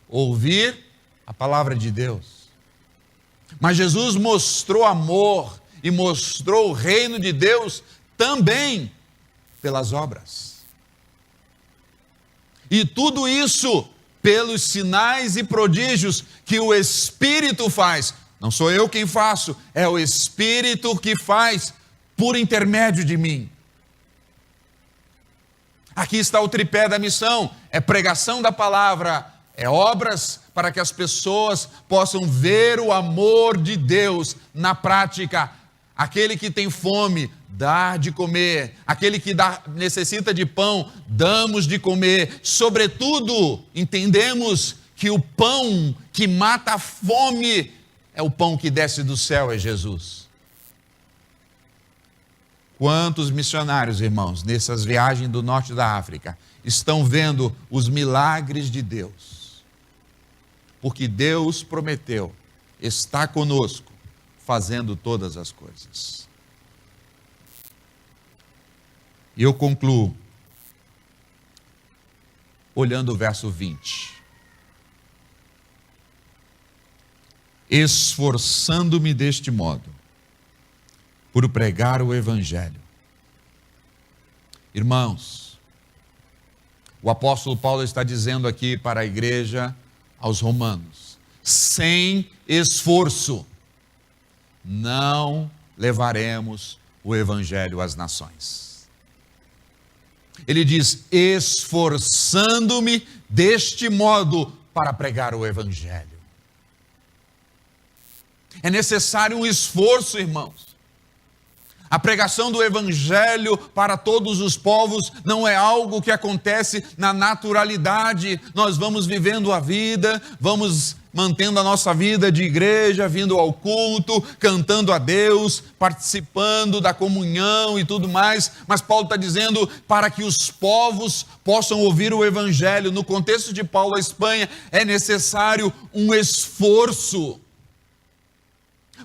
ouvir a palavra de Deus. Mas Jesus mostrou amor e mostrou o reino de Deus também pelas obras. E tudo isso pelos sinais e prodígios que o Espírito faz. Não sou eu quem faço, é o Espírito que faz por intermédio de mim. Aqui está o tripé da missão: é pregação da palavra, é obras para que as pessoas possam ver o amor de Deus na prática. Aquele que tem fome, dá de comer. Aquele que necessita de pão, damos de comer. Sobretudo, entendemos que o pão que mata a fome é o pão que desce do céu, é Jesus. Quantos missionários, irmãos, nessas viagens do norte da África, estão vendo os milagres de Deus? Porque Deus prometeu estar conosco, fazendo todas as coisas. E eu concluo olhando o verso 20. Esforçando-me deste modo, por pregar o Evangelho. Irmãos, o apóstolo Paulo está dizendo aqui para a igreja, aos romanos: sem esforço, não levaremos o Evangelho às nações. Ele diz: esforçando-me deste modo para pregar o Evangelho. É necessário um esforço, irmãos. A pregação do Evangelho para todos os povos não é algo que acontece na naturalidade. Nós vamos vivendo a vida, vamos mantendo a nossa vida de igreja, vindo ao culto, cantando a Deus, participando da comunhão e tudo mais. Mas Paulo está dizendo para que os povos possam ouvir o Evangelho. No contexto de Paulo à Espanha, é necessário um esforço.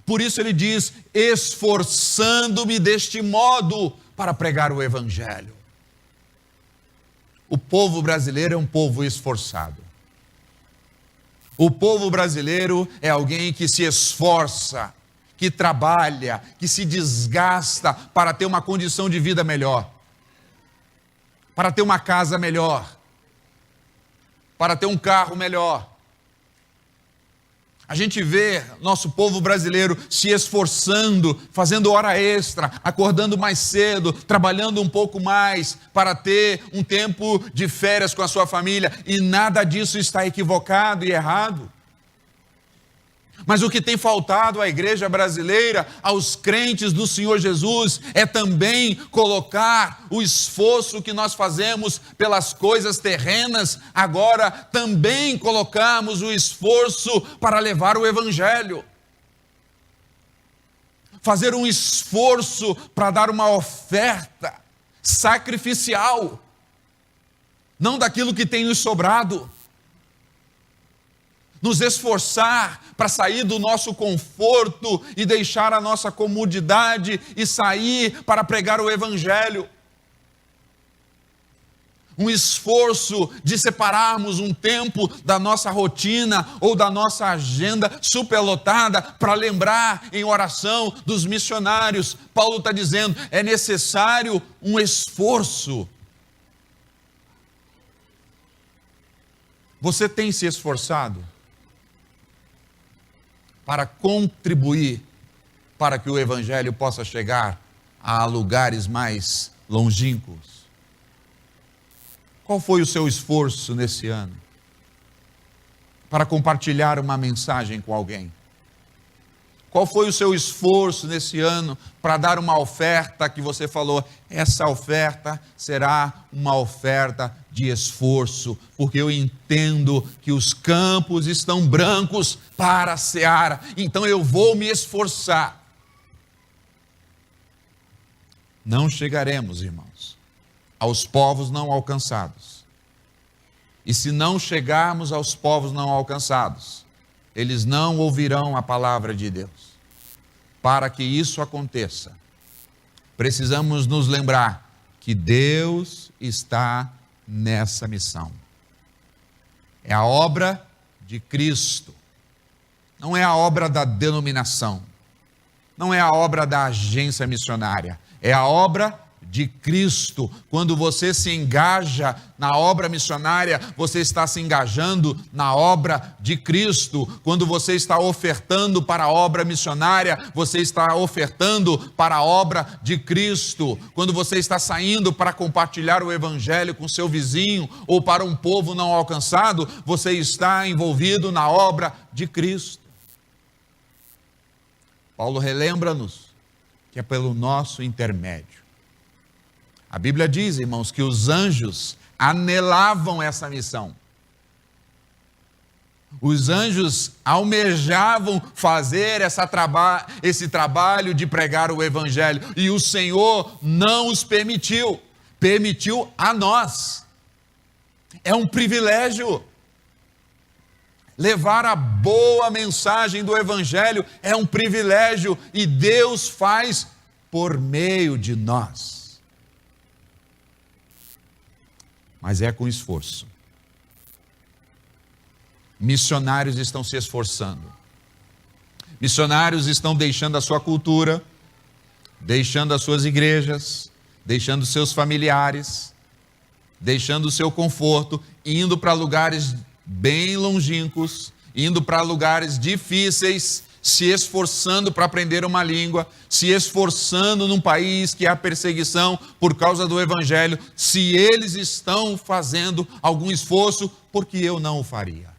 Por isso ele diz: esforçando-me deste modo para pregar o Evangelho. O povo brasileiro é um povo esforçado. O povo brasileiro é alguém que se esforça, que trabalha, que se desgasta para ter uma condição de vida melhor, para ter uma casa melhor, para ter um carro melhor. A gente vê nosso povo brasileiro se esforçando, fazendo hora extra, acordando mais cedo, trabalhando um pouco mais para ter um tempo de férias com a sua família, e nada disso está equivocado e errado. Mas o que tem faltado à igreja brasileira, aos crentes do Senhor Jesus, é também colocar o esforço que nós fazemos pelas coisas terrenas, agora também colocamos o esforço para levar o Evangelho. Fazer um esforço para dar uma oferta sacrificial, não daquilo que tem nos sobrado. Nos esforçar para sair do nosso conforto e deixar a nossa comodidade e sair para pregar o Evangelho. Um esforço de separarmos um tempo da nossa rotina ou da nossa agenda superlotada para lembrar em oração dos missionários. Paulo está dizendo: é necessário um esforço. Você tem se esforçado para contribuir para que o Evangelho possa chegar a lugares mais longínquos? Qual foi o seu esforço nesse ano para compartilhar uma mensagem com alguém? Qual foi o seu esforço nesse ano para dar uma oferta que você falou: essa oferta será uma oferta de esforço, porque eu entendo que os campos estão brancos para a seara, então eu vou me esforçar. Não chegaremos, irmãos, aos povos não alcançados. E se não chegarmos aos povos não alcançados, eles não ouvirão a palavra de Deus. Para que isso aconteça, precisamos nos lembrar que Deus está nessa missão. É a obra de Cristo, não é a obra da denominação, não é a obra da agência missionária, é a obra de Cristo. Quando você se engaja na obra missionária, você está se engajando na obra de Cristo. Quando você está ofertando para a obra missionária, você está ofertando para a obra de Cristo. Quando você está saindo para compartilhar o evangelho com seu vizinho ou para um povo não alcançado, você está envolvido na obra de Cristo. Paulo relembra-nos que é pelo nosso intermédio. A Bíblia diz, irmãos, que os anjos anelavam essa missão. Os anjos almejavam fazer esse trabalho de pregar o evangelho, e o Senhor não os permitiu, permitiu a nós. É um privilégio. Levar a boa mensagem do evangelho é um privilégio, e Deus faz por meio de nós. Mas é com esforço. Missionários estão se esforçando. Missionários estão deixando a sua cultura, deixando as suas igrejas, deixando seus familiares, deixando o seu conforto, indo para lugares bem longínquos, indo para lugares difíceis, se esforçando para aprender uma língua, se esforçando num país que há perseguição por causa do evangelho. Se eles estão fazendo algum esforço, por que eu não o faria?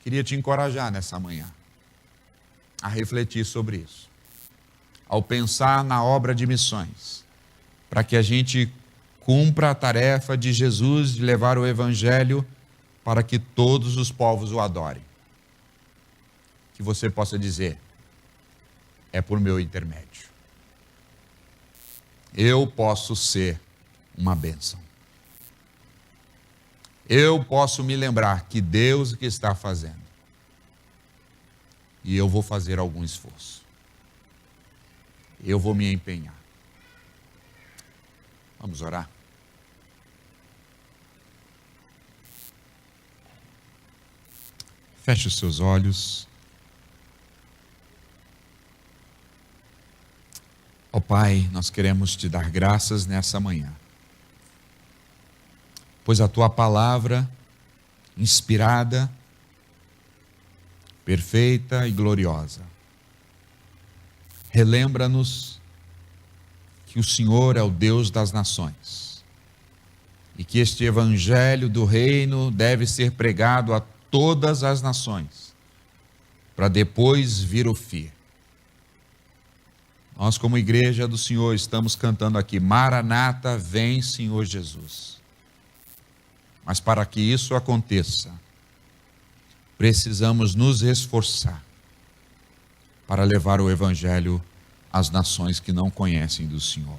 Queria te encorajar nessa manhã a refletir sobre isso, ao pensar na obra de missões, para que a gente cumpra a tarefa de Jesus de levar o evangelho para que todos os povos o adorem. Que você possa dizer: é por meu intermédio. Eu posso ser uma bênção. Eu posso me lembrar que Deus que está fazendo. E eu vou fazer algum esforço. Eu vou me empenhar. Vamos orar? Feche os seus olhos. Ó Pai, nós queremos te dar graças nessa manhã, pois a tua palavra, inspirada, perfeita e gloriosa, relembra-nos que o Senhor é o Deus das nações e que este evangelho do reino deve ser pregado a todas as nações, para depois vir o fim. Nós, como igreja do Senhor, estamos cantando aqui: Maranata, vem Senhor Jesus. Mas para que isso aconteça, precisamos nos esforçar para levar o evangelho às nações que não conhecem do Senhor.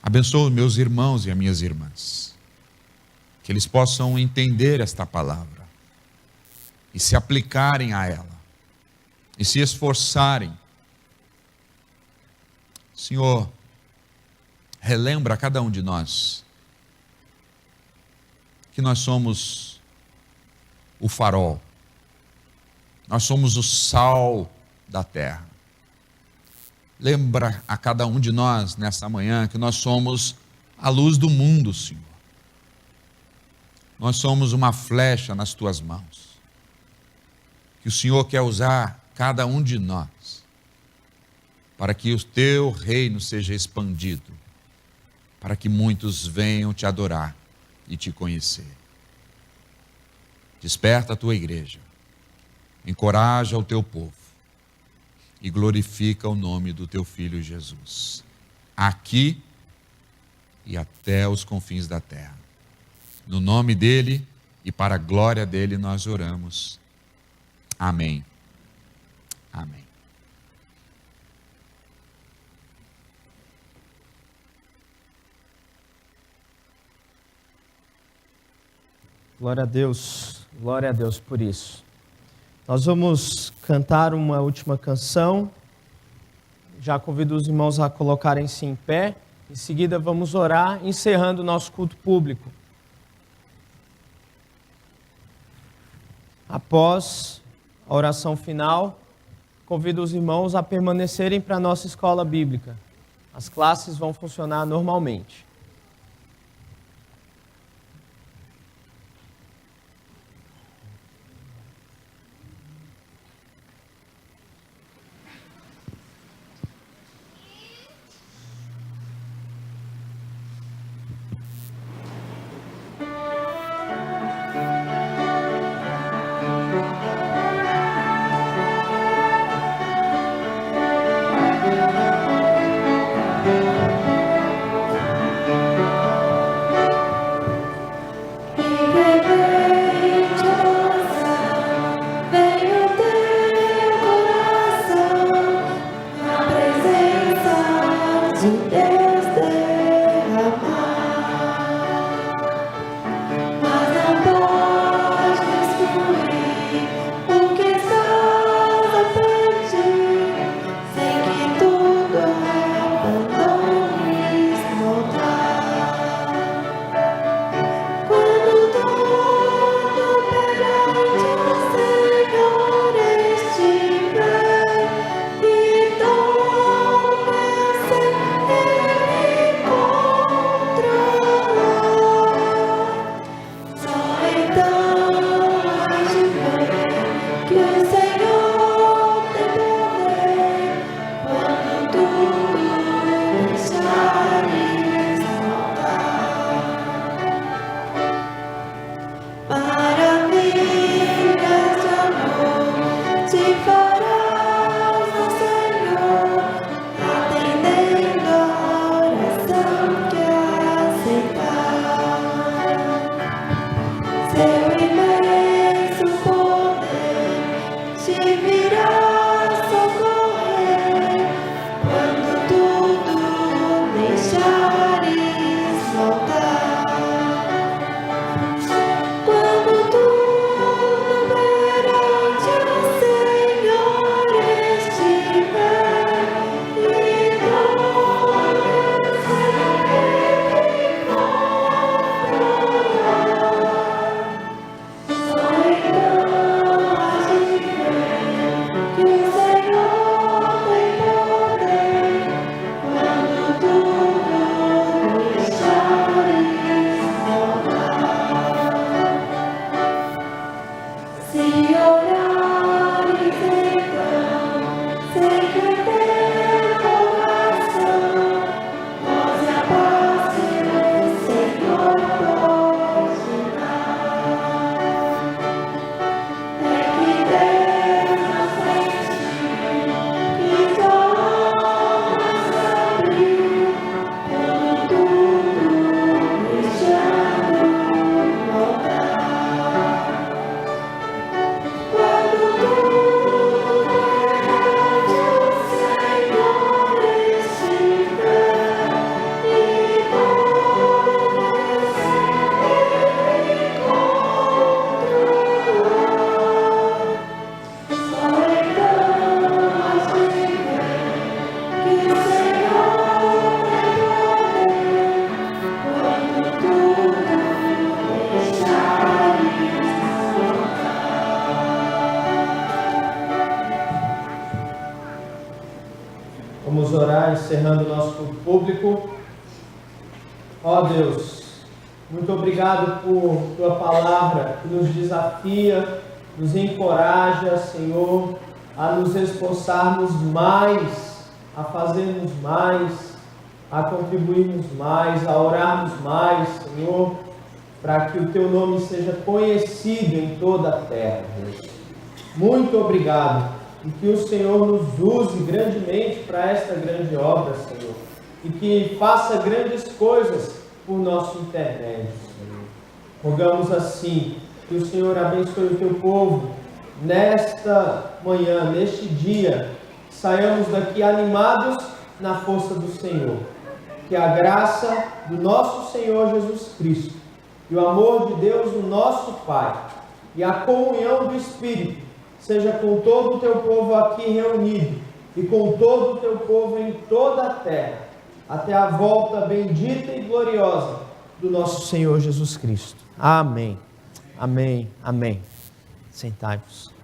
Abençoa meus irmãos e as minhas irmãs, que eles possam entender esta palavra e se aplicarem a ela, e se esforçarem. Senhor, relembra a cada um de nós que nós somos o farol, nós somos o sal da terra. Lembra a cada um de nós nessa manhã que nós somos a luz do mundo, Senhor. Nós somos uma flecha nas tuas mãos, que o Senhor quer usar cada um de nós para que o teu reino seja expandido, para que muitos venham te adorar e te conhecer. Desperta a tua igreja, encoraja o teu povo e glorifica o nome do teu Filho Jesus, aqui e até os confins da terra. No nome dele e para a glória dele nós oramos. Amém. Amém. Glória a Deus por isso. Nós vamos cantar uma última canção. Já convido os irmãos a colocarem-se em pé. Em seguida vamos orar, encerrando o nosso culto público. Após a oração final, convido os irmãos a permanecerem para a nossa escola bíblica. As classes vão funcionar normalmente. Vamos orar, encerrando o nosso culto público. Ó Deus, muito obrigado por Tua palavra que nos desafia, nos encoraja, Senhor, a nos esforçarmos mais, a fazermos mais, a contribuirmos mais, a orarmos mais, Senhor, para que o Teu nome seja conhecido em toda a terra, Deus. Muito obrigado. E que o Senhor nos use grandemente para esta grande obra, Senhor. E que faça grandes coisas por nosso intermédio, Senhor. Rogamos assim que o Senhor abençoe o Teu povo nesta manhã, neste dia. Saiamos daqui animados na força do Senhor. Que a graça do nosso Senhor Jesus Cristo e o amor de Deus, o nosso Pai, e a comunhão do Espírito seja com todo o Teu povo aqui reunido e com todo o Teu povo em toda a terra, até a volta bendita e gloriosa do nosso Senhor Jesus Cristo. Amém. Amém. Amém. Sentai-vos.